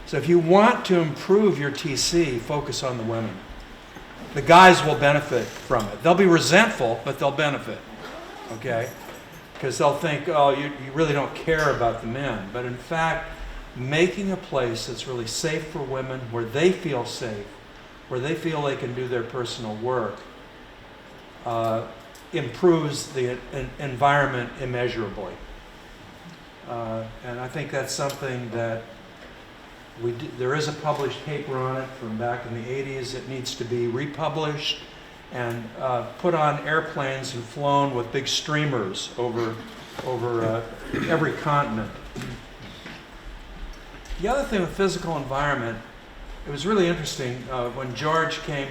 So if you want to improve your TC, focus on the women. The guys will benefit from it. They'll be resentful, but they'll benefit. Okay? Because they'll think, oh, you really don't care about the men. But in fact, making a place that's really safe for women, where they feel safe, where they feel they can do their personal work, improves the environment immeasurably. And I think that's something that there is a published paper on it from back in the 80s. It needs to be republished and put on airplanes and flown with big streamers over every continent. The other thing with physical environment, it was really interesting. When George came,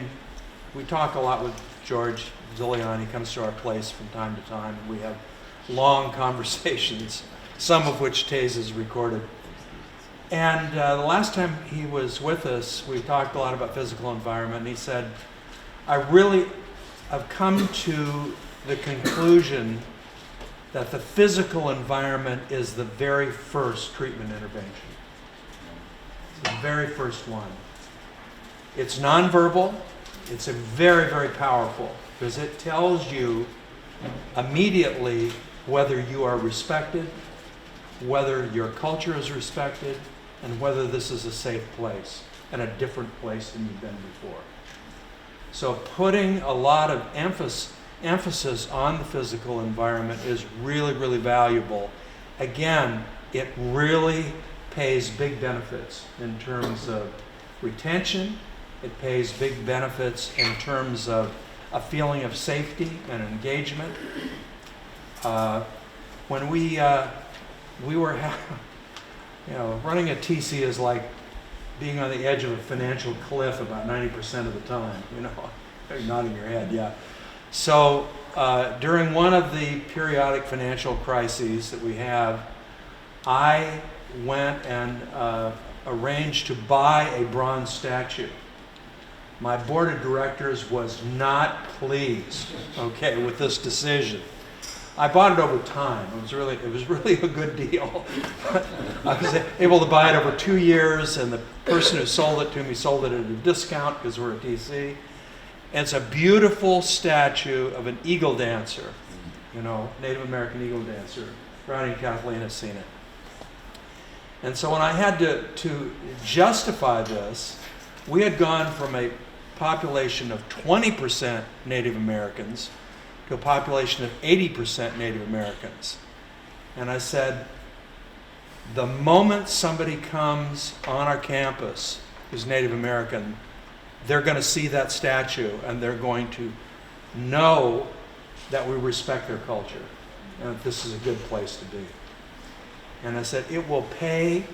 we talk a lot with George Zillion. He comes to our place from time to time, and we have long conversations, some of which Taze has recorded. And the last time he was with us, we talked a lot about physical environment, and he said, I've come to the conclusion that the physical environment is the very first treatment intervention. It's the very first one. It's nonverbal. It's very, very powerful because it tells you immediately whether you are respected, whether your culture is respected, and whether this is a safe place and a different place than you've been before. So putting a lot of emphasis on the physical environment is really, really valuable. Again, it really pays big benefits in terms of retention. It pays big benefits in terms of a feeling of safety and engagement. When we were, running a TC is like being on the edge of a financial cliff about 90% of the time. You're nodding your head, yeah. So during one of the periodic financial crises that we have, I went and arranged to buy a bronze statue. My board of directors was not pleased, with this decision. I bought it over time. It was really a good deal. I was able to buy it over 2 years, and the person who sold it to me sold it at a discount because we're a DC. It's a beautiful statue of an eagle dancer, Native American eagle dancer. Rowdy and Kathleen have seen it. And so when I had to justify this, we had gone from a population of 20% Native Americans to a population of 80% Native Americans. And I said, the moment somebody comes on our campus who's Native American, they're going to see that statue and they're going to know that we respect their culture and that this is a good place to be. And I said, it will pay,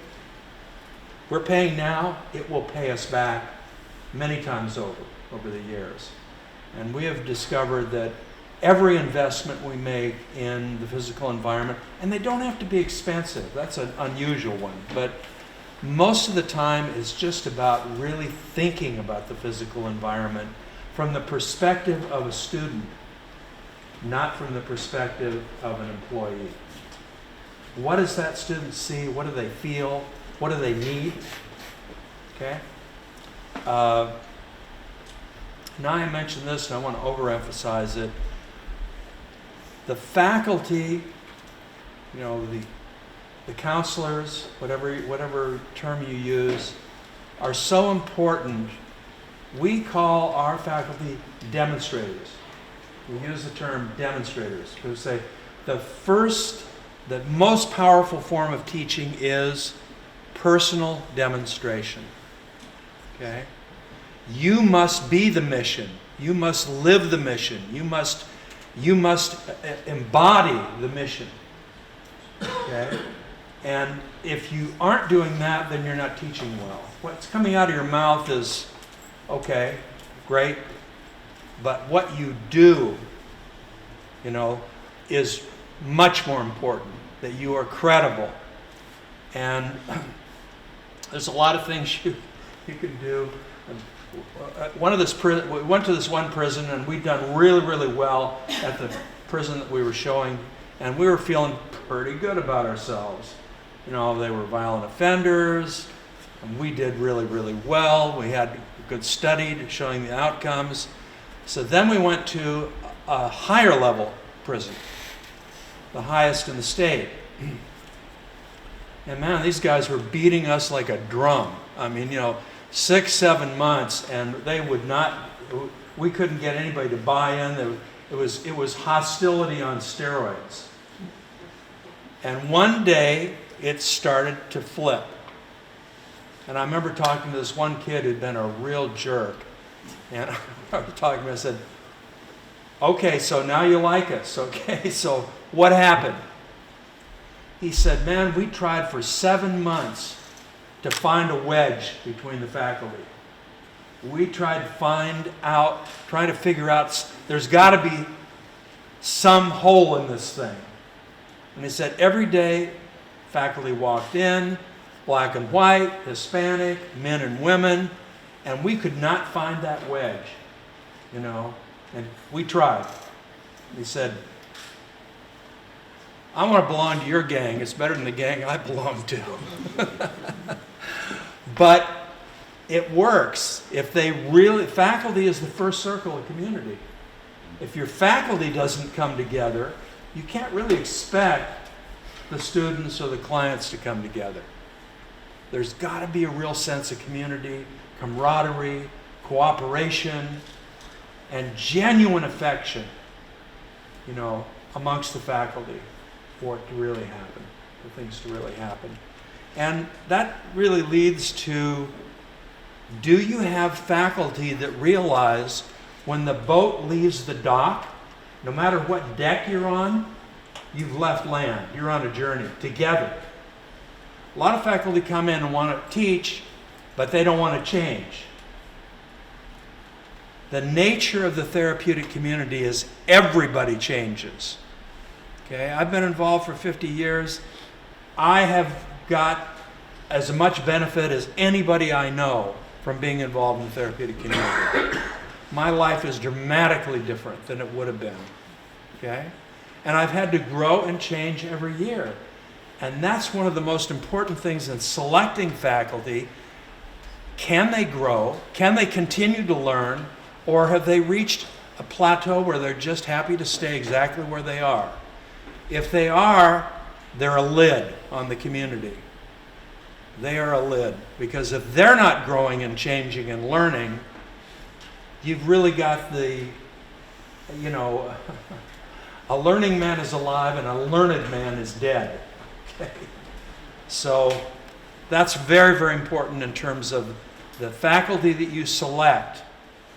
we're paying now, it will pay us back many times over the years. And we have discovered that every investment we make in the physical environment, and they don't have to be expensive, that's an unusual one, but most of the time it's just about really thinking about the physical environment from the perspective of a student, not from the perspective of an employee. What does that student see? What do they feel? What do they need? Okay? Now I mentioned this and I want to overemphasize it. The faculty, the counselors, whatever term you use, are so important. We call our faculty demonstrators. We use the term demonstrators to say the most powerful form of teaching is personal demonstration. Okay? You must be the mission. You must live the mission. You must embody the mission. Okay? And if you aren't doing that, then you're not teaching well. What's coming out of your mouth is okay, great, but what you do, is much more important, that you are credible. And there's a lot of things you can do. We went to this one prison, and we'd done really, really well at the prison that we were showing, and we were feeling pretty good about ourselves. They were violent offenders, and we did really, really well. We had a good study showing the outcomes. So then we went to a higher level prison, the highest in the state. And man, these guys were beating us like a drum. 6, 7 months, and we couldn't get anybody to buy in. It was hostility on steroids. And one day, it started to flip. And I remember talking to this one kid who'd been a real jerk. And I was talking to him, I said, okay, so now you like us, okay, so what happened? He said, man, we tried for 7 months to find a wedge between the faculty. We tried trying to figure out, there's got to be some hole in this thing. And he said, every day, faculty walked in, black and white, Hispanic, men and women, and we could not find that wedge, and we tried. He said, I want to belong to your gang. It's better than the gang I belong to. But it works. Faculty is the first circle of community. If your faculty doesn't come together, you can't really expect the students or the clients to come together. There's got to be a real sense of community, camaraderie, cooperation, and genuine affection, amongst the faculty for it to really happen, for things to really happen. And that really leads to, do you have faculty that realize when the boat leaves the dock, no matter what deck you're on, you've left land, you're on a journey together. A lot of faculty come in and want to teach, but they don't want to change. The nature of the therapeutic community is everybody changes. Okay, I've been involved for 50 years. I have got as much benefit as anybody I know from being involved in the therapeutic community. My life is dramatically different than it would have been. Okay? And I've had to grow and change every year. And that's one of the most important things in selecting faculty. Can they grow? Can they continue to learn? Or have they reached a plateau where they're just happy to stay exactly where they are? If they are, they're a lid on the community. They are a lid. Because if they're not growing and changing and learning, you've really got the, a learning man is alive and a learned man is dead. Okay? So that's very, very important in terms of the faculty that you select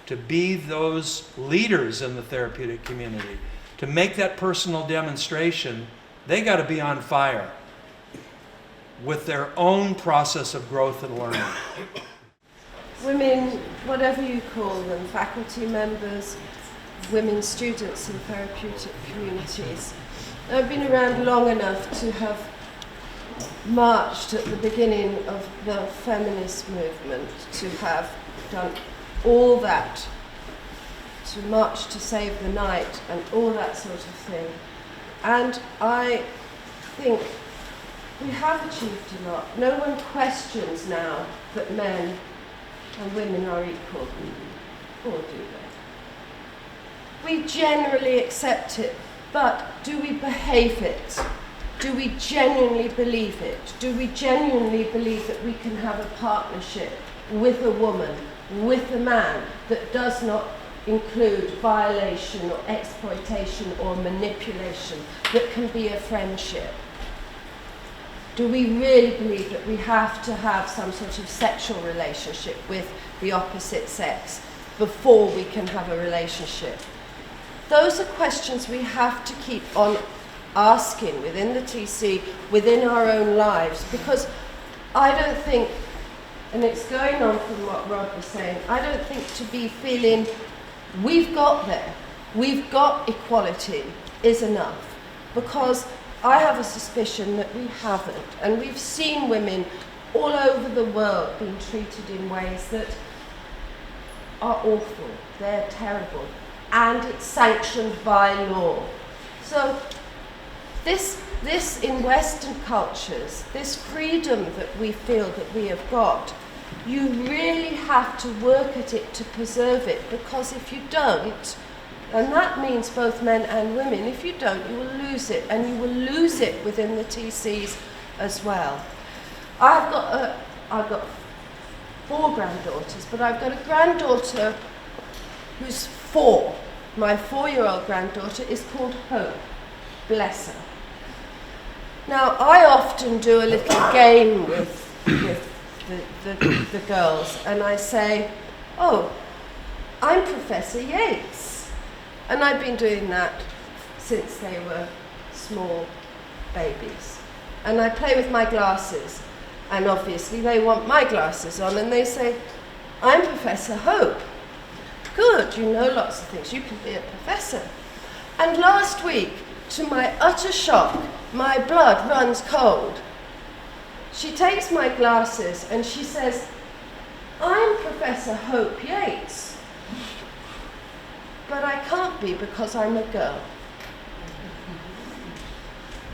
to be those leaders in the therapeutic community. To make that personal demonstration, they got to be on fire with their own process of growth and learning. Women, whatever you call them, faculty members, women students in therapeutic communities, I've been around long enough to have marched at the beginning of the feminist movement, to have done all that, to march to save the night and all that sort of thing. And I think we have achieved a lot. No one questions now that men and women are equal, or do they? We generally accept it, but do we behave it? Do we genuinely believe it? Do we genuinely believe that we can have a partnership with a woman, with a man, that does not include violation or exploitation or manipulation, that can be a friendship? Do we really believe that we have to have some sort of sexual relationship with the opposite sex before we can have a relationship? Those are questions we have to keep on asking within the TC, within our own lives, because I don't think, and it's going on from what Rod was saying, I don't think to be feeling we've got there, we've got equality is enough, because I have a suspicion that we haven't, and we've seen women all over the world being treated in ways that are awful, they're terrible, and it's sanctioned by law. So this in Western cultures, this freedom that we feel that we have got, you really have to work at it to preserve it, because if you don't, and that means both men and women, if you don't, you will lose it, and you will lose it within the TCs as well. I've got 4 granddaughters, but I've got a granddaughter who's 4. My 4-year-old granddaughter is called Hope. Bless her. Now, I often do a little game with the girls, and I say, oh, I'm Professor Yates. And I've been doing that since they were small babies. And I play with my glasses, and obviously they want my glasses on, and they say, I'm Professor Hope. Good, you know lots of things, you can be a professor. And last week, to my utter shock, my blood runs cold. She takes my glasses and she says, I'm Professor Hope Yates. But I can't be because I'm a girl.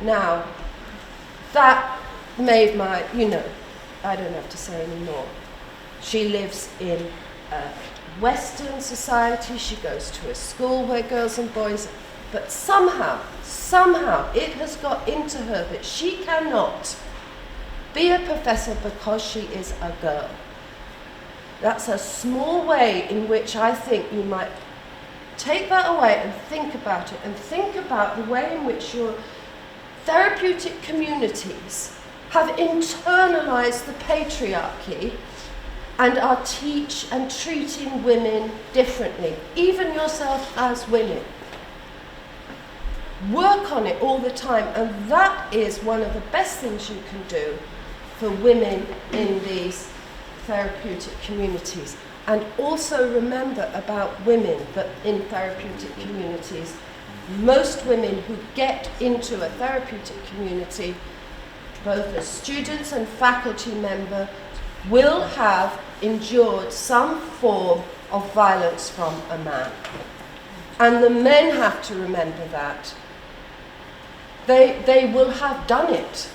Now, that made my, I don't have to say anymore. She lives in a Western society. She goes to a school where girls and boys but somehow it has got into her that she cannot be a professor because she is a girl. That's a small way in which I think you might take that away and think about it, and think about the way in which your therapeutic communities have internalized the patriarchy and are treating women differently, even yourself as women. Work on it all the time, and that is one of the best things you can do for women in these therapeutic communities. And also remember about women that in therapeutic communities, most women who get into a therapeutic community, both as students and faculty member, will have endured some form of violence from a man. And the men have to remember that. They will have done it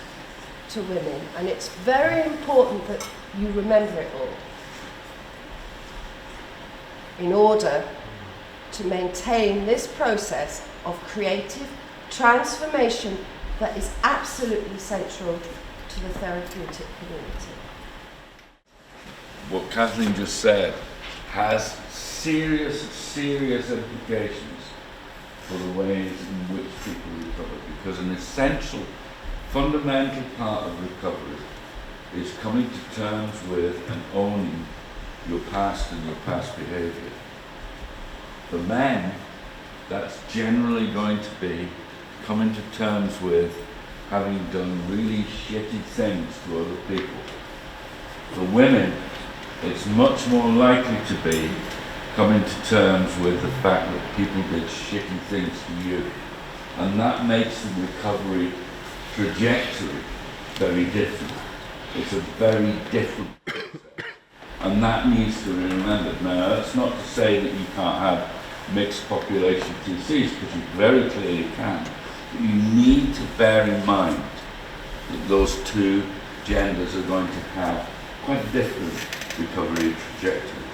to women, and it's very important that you remember it all in order to maintain this process of creative transformation that is absolutely central to the therapeutic community. What Kathleen just said has serious implications for the ways in which people recover, because an essential, fundamental part of recovery is coming to terms with and owning your past and your past behaviour. For men, that's generally going to be coming to terms with having done really shitty things to other people. For women, it's much more likely to be coming to terms with the fact that people did shitty things to you. And that makes the recovery trajectory very different. It's a very different process. And that needs to be remembered. Now, that's not to say that you can't have mixed population TCs, because you very clearly can. But you need to bear in mind that those two genders are going to have quite different recovery trajectories.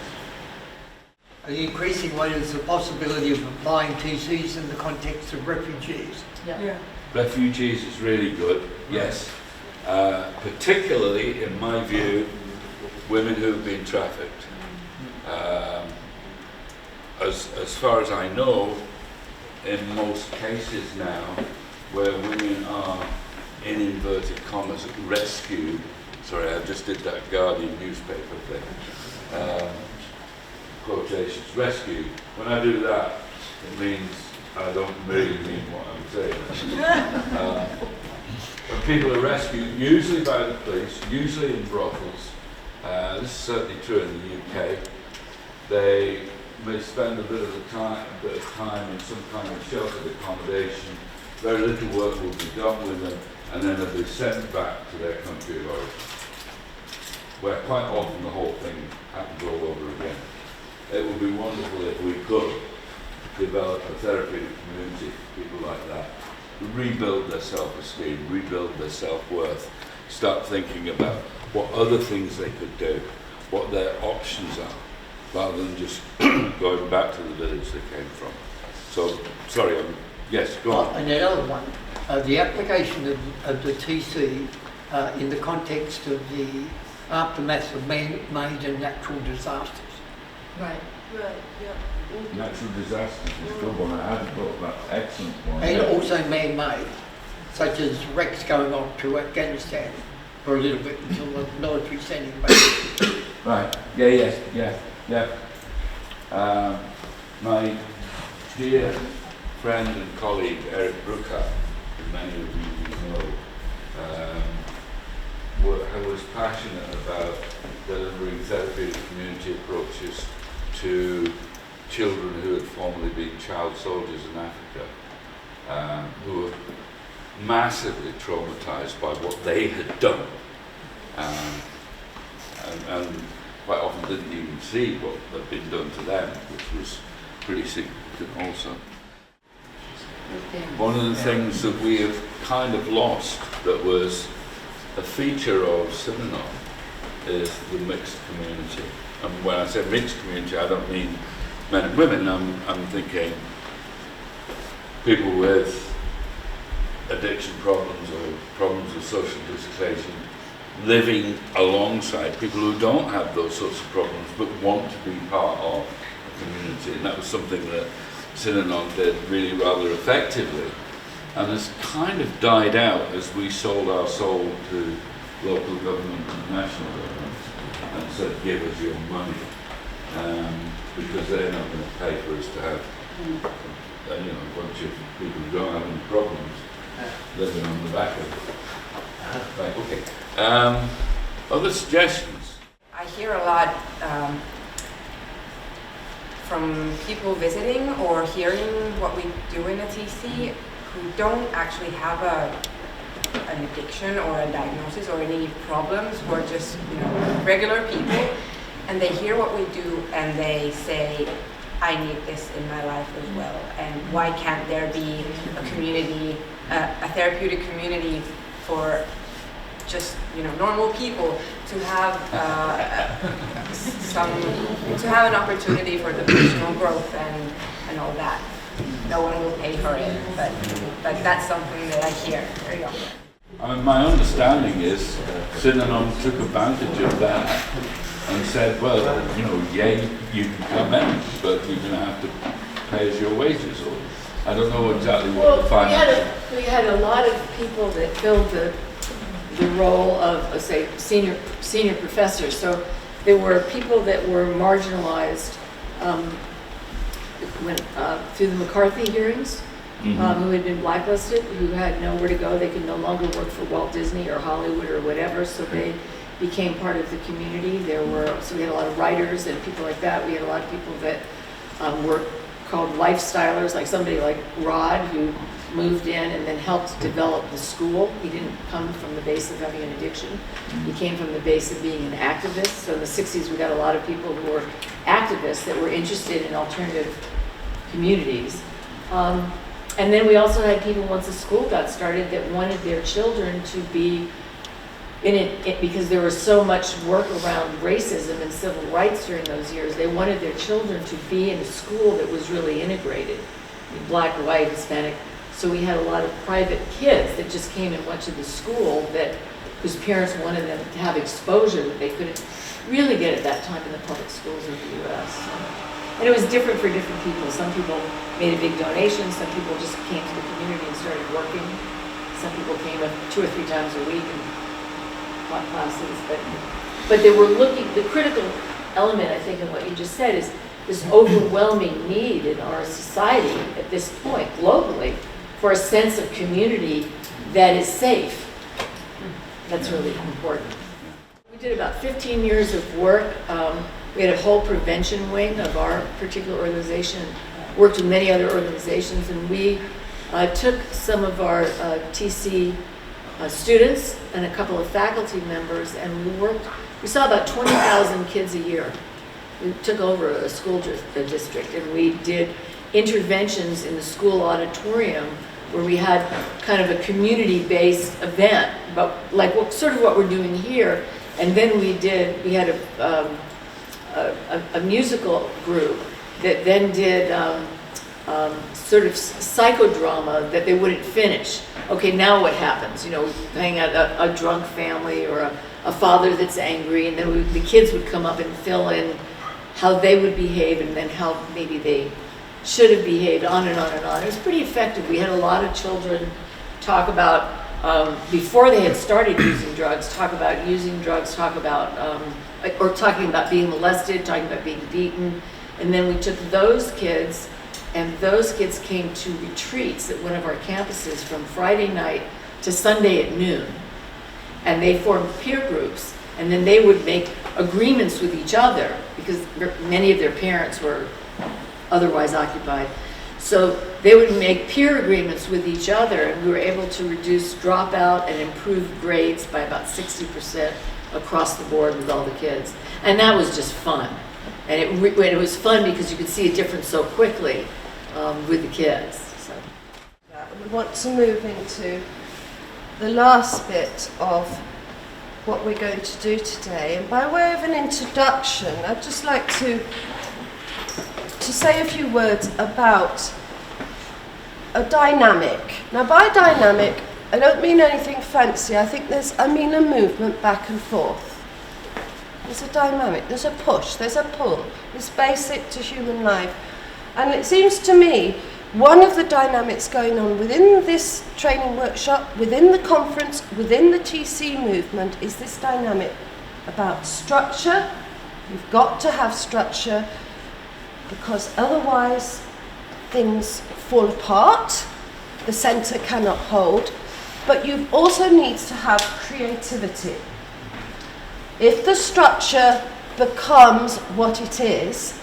The increasing one is the possibility of applying TCs in the context of refugees. Yeah. Refugees is really good, yes. Particularly, in my view, women who have been trafficked. As far as I know, in most cases now, where women are, in inverted commas, rescued. Sorry, I just did that Guardian newspaper thing. Quotations, rescued. When I do that, it means I don't really mean what I'm saying. When people are rescued, usually by the police, usually in brothels, this is certainly true in the UK, they may spend a bit of time in some kind of sheltered accommodation. Very little work will be done with them, and then they'll be sent back to their country of origin, where quite often the whole thing happens all over again. It would be wonderful if we could develop a therapeutic community for people like that, to rebuild their self-esteem, rebuild their self-worth, start thinking about what other things they could do, what their options are, rather than just going back to the village they came from. So, sorry, yes, go on. And another one, the application of the TC in the context of the aftermath of man-made and natural disasters. Right. Right, yeah. Natural disasters is good one. I hadn't thought about excellent one. And also man-made, such as wrecks going off to Afghanistan for a little bit until the military sent him back. Right. Yeah. My dear friend and colleague Eric Brookhart, who many of you know, was passionate about delivering therapeutic community approaches to children who had formerly been child soldiers in Africa, who were massively traumatized by what they had done, and quite often didn't even see what had been done to them, which was pretty significant also. One of the things that we have kind of lost that was a feature of Synanon is the mixed community. And when I say mixed community, I don't mean men and women. I'm thinking people with addiction problems or problems of social dysplasia living alongside people who don't have those sorts of problems but want to be part of a community. And that was something that Synanon did really rather effectively. And it's kind of died out as we sold our soul to local government and national government and said, give us your money, because they're not going to pay for us to have a bunch of people who don't have any problems living on the back of it. Right, okay. Other suggestions? I hear a lot from people visiting or hearing what we do in a TC who don't actually have an addiction or a diagnosis or any problems, who are just regular people, and they hear what we do and they say, I need this in my life as well, and why can't there be a community, a therapeutic community for just normal people to have an opportunity for the personal growth and all that. No one will pay for it, but that's something that I hear very often. My understanding is Synanon took advantage of that and said, well, you can come in, but you're going to have to pay us your wages. Or I don't know exactly what the financial. We had a lot of people that filled the role of, say, senior professors. So there were people that were marginalized through the McCarthy hearings, who had been blacklisted, who had nowhere to go. They could no longer work for Walt Disney or Hollywood or whatever, so they became part of the community. So we had a lot of writers and people like that. We had a lot of people that were called lifestylers, like somebody like Rod, who moved in and then helped develop the school. He didn't come from the base of having an addiction. He came from the base of being an activist. So in the 60s, we got a lot of people who were activists that were interested in alternative communities. And then we also had people, once the school got started, that wanted their children to be in it, because there was so much work around racism and civil rights during those years. They wanted their children to be in a school that was really integrated, black, white, Hispanic. So we had a lot of private kids that just came and went to the school whose parents wanted them to have exposure that they couldn't really get at that time in the public schools of the U.S. And it was different for different people. Some people made a big donation. Some people just came to the community and started working. Some people came 2 or 3 times a week and taught classes. But they were looking, the critical element, I think, in what you just said is this overwhelming need in our society at this point, globally, for a sense of community that is safe. That's really important. We did about 15 years of work. We had a whole prevention wing of our particular organization, worked with many other organizations, and we took some of our TC students and a couple of faculty members, and we saw about 20,000 kids a year. We took over a school district, and we did interventions in the school auditorium where we had kind of a community-based event, but like sort of what we're doing here. And then we had a musical group that then did sort of psychodrama that they wouldn't finish. Okay, now what happens? Hang out a drunk family or a father that's angry, and then the kids would come up and fill in how they would behave and then how maybe they should have behaved, on and on and on. It was pretty effective. We had a lot of children talk about, before they had started using drugs, talk about using drugs, talking about being molested, talking about being beaten. And then we took those kids, and those kids came to retreats at one of our campuses from Friday night to Sunday at noon. And they formed peer groups, and then they would make agreements with each other because many of their parents were otherwise occupied. So they would make peer agreements with each other, and we were able to reduce dropout and improve grades by about 60% across the board with all the kids. And that was just fun. And it was fun because you could see a difference so quickly with the kids. So. We want to move into the last bit of what we're going to do today. And by way of an introduction, I'd just like to say a few words about a dynamic. Now by dynamic, I don't mean anything fancy. I mean a movement back and forth. There's a dynamic, there's a push, there's a pull. It's basic to human life. And it seems to me, one of the dynamics going on within this training workshop, within the conference, within the TC movement, is this dynamic about structure. You've got to have structure, because otherwise things fall apart, the centre cannot hold, but you also need to have creativity. If the structure becomes what it is,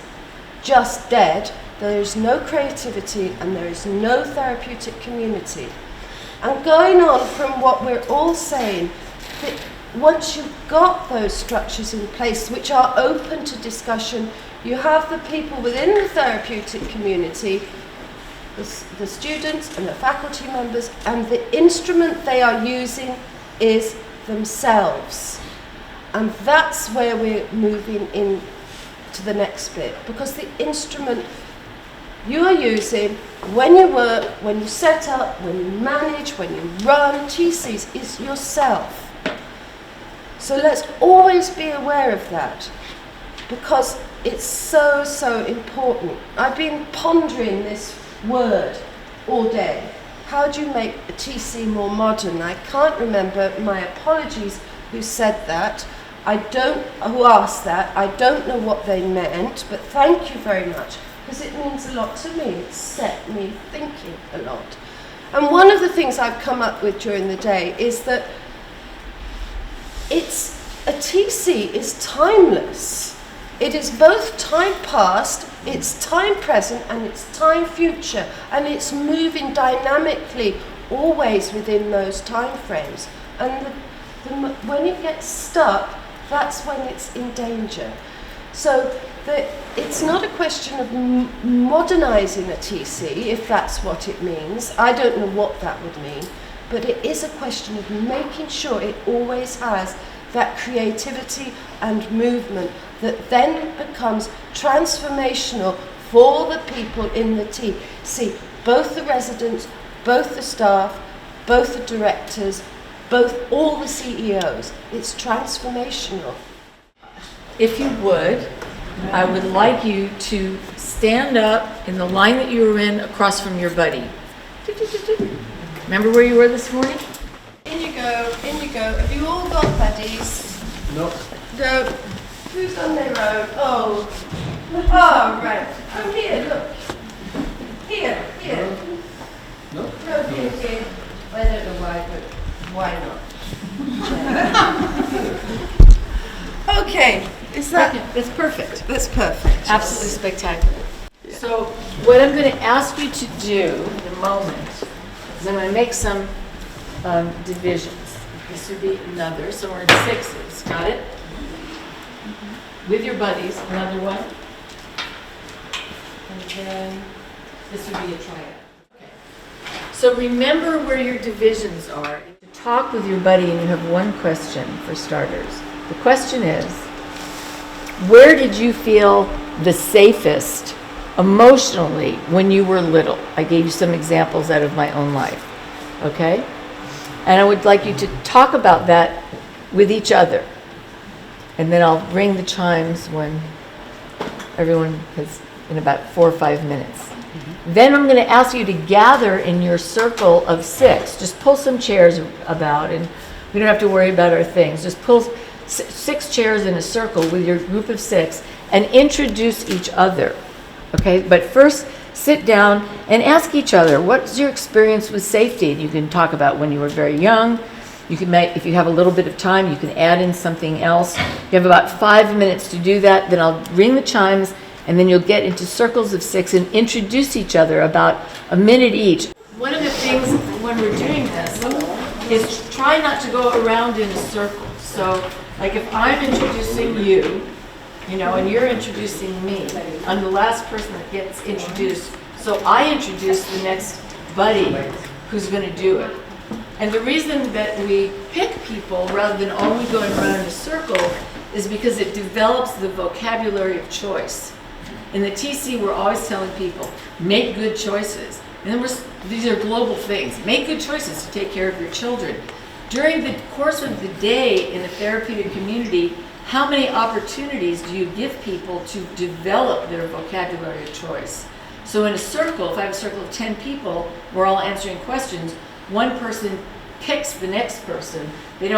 just dead, there is no creativity and there is no therapeutic community. And going on from what we're all saying, that once you've got those structures in place which are open to discussion, you have the people within the therapeutic community, the students and the faculty members, and the instrument they are using is themselves. And that's where we're moving in to the next bit, because the instrument you are using when you work, when you set up, when you manage, when you run TCs is yourself. So let's always be aware of that, because it's so, so important. I've been pondering this word all day. How do you make a TC more modern? I can't remember, my apologies, who said that. Who asked that. I don't know what they meant, but thank you very much, because it means a lot to me. It set me thinking a lot. And one of the things I've come up with during the day is that a TC is timeless. It is both time past, it's time present, and it's time future, and it's moving dynamically always within those time frames. And when it gets stuck, that's when it's in danger. So it's not a question of modernising a TC, if that's what it means. I don't know what that would mean, but it is a question of making sure it always has that creativity and movement that then becomes transformational for the people in the TC, both the residents, both the staff, both the directors, all the CEOs. It's transformational. If you would, I would like you to stand up in the line that you were in across from your buddy. Remember where you were this morning? In you go, in you go. Have you all got buddies? No. No. Who's on their own? Oh, right. Oh, here, look. Here. No. No, here. I don't know why, but why not? Okay. Is that? That's perfect. That's perfect. Absolutely spectacular. So what I'm going to ask you to do in a moment is I'm going to make some divisions. This would be another, so we're in sixes. Got it? With your buddies, another one. And then this would be a triad. Okay. So remember where your divisions are. Talk with your buddy and you have one question for starters. The question is, where did you feel the safest emotionally when you were little? I gave you some examples out of my own life, okay? And I would like you to talk about that with each other. And then I'll ring the chimes when everyone has, in about 4 or 5 minutes. Then I'm going to ask you to gather in your circle of 6. Just pull some chairs about, and we don't have to worry about our things. Just pull 6 chairs in a circle with your group of 6 and introduce each other. Okay, but first sit down and ask each other, what's your experience with safety? And you can talk about when you were very young. You can make, if you have a little bit of time, you can add in something else. You have about 5 minutes to do that. Then I'll ring the chimes, and then you'll get into circles of 6 and introduce each other about a minute each. One of the things when we're doing this is try not to go around in a circle. So, like if I'm introducing you, and you're introducing me, I'm the last person that gets introduced. So I introduce the next buddy who's going to do it. And the reason that we pick people rather than only going around in a circle is because it develops the vocabulary of choice. In the TC, we're always telling people, make good choices. And then these are global things. Make good choices to take care of your children. During the course of the day in a therapeutic community, how many opportunities do you give people to develop their vocabulary of choice? So in a circle, if I have a circle of 10 people, we're all answering questions, one person picks the next person. It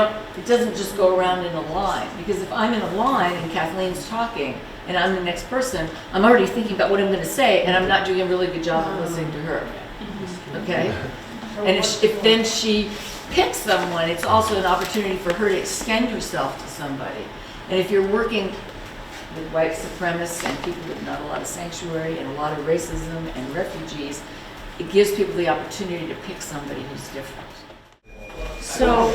doesn't just go around in a line. Because if I'm in a line and Kathleen's talking and I'm the next person, I'm already thinking about what I'm going to say and I'm not doing a really good job of listening to her. Okay? And if then she picks someone, it's also an opportunity for her to extend herself to somebody. And if you're working with white supremacists and people with not a lot of sanctuary and a lot of racism and refugees, it gives people the opportunity to pick somebody who's different. So,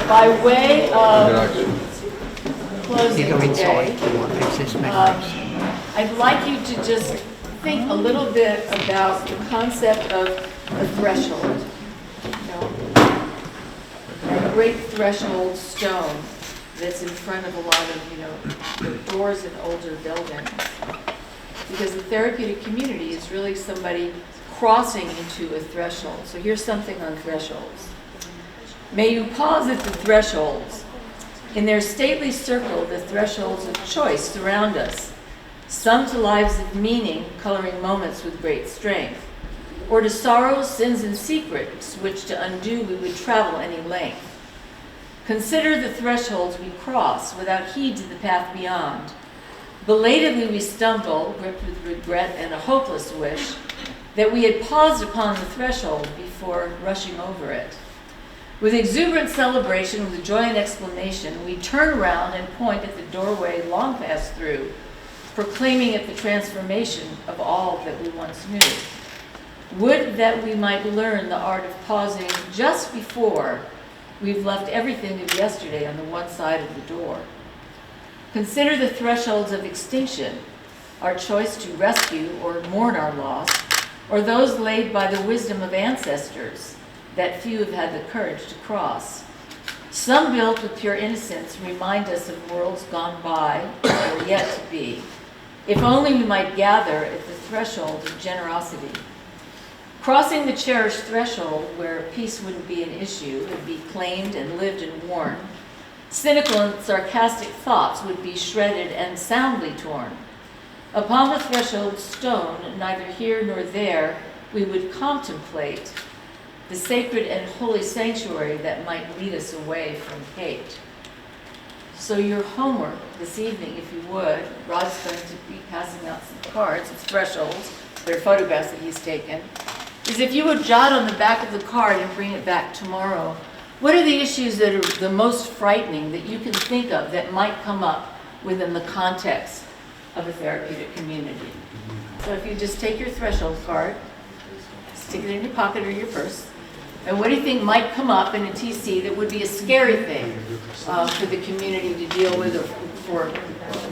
by way of closing today, I'd like you to just think a little bit about the concept of a threshold. A great threshold stone that's in front of a lot of, the doors in older buildings. Because the therapeutic community is really somebody crossing into a threshold. So here's something on thresholds. May you pause at the thresholds. In their stately circle, the thresholds of choice surround us. Some to lives of meaning, coloring moments with great strength. Or to sorrows, sins, and secrets, which to undo we would travel any length. Consider the thresholds we cross without heed to the path beyond. Belatedly we stumble, gripped with regret and a hopeless wish, that we had paused upon the threshold before rushing over it. With exuberant celebration, with joy and exclamation, we turn around and point at the doorway long passed through, proclaiming it the transformation of all that we once knew. Would that we might learn the art of pausing just before we've left everything of yesterday on the one side of the door. Consider the thresholds of extinction, our choice to rescue or mourn our loss, or those laid by the wisdom of ancestors that few have had the courage to cross. Some built with pure innocence remind us of worlds gone by or yet to be. If only we might gather at the threshold of generosity. Crossing the cherished threshold where peace wouldn't be an issue, it would be claimed and lived and worn. Cynical and sarcastic thoughts would be shredded and soundly torn. Upon the threshold stone, neither here nor there, we would contemplate the sacred and holy sanctuary that might lead us away from hate. So your homework this evening, if you would, Rod's going to be passing out some cards, it's thresholds, they're photographs that he's taken, is if you would jot on the back of the card and bring it back tomorrow, what are the issues that are the most frightening that you can think of that might come up within the context of a therapeutic community? So if you just take your threshold card, stick it in your pocket or your purse, and what do you think might come up in a TC that would be a scary thing for the community to deal with or for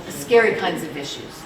scary kinds of issues?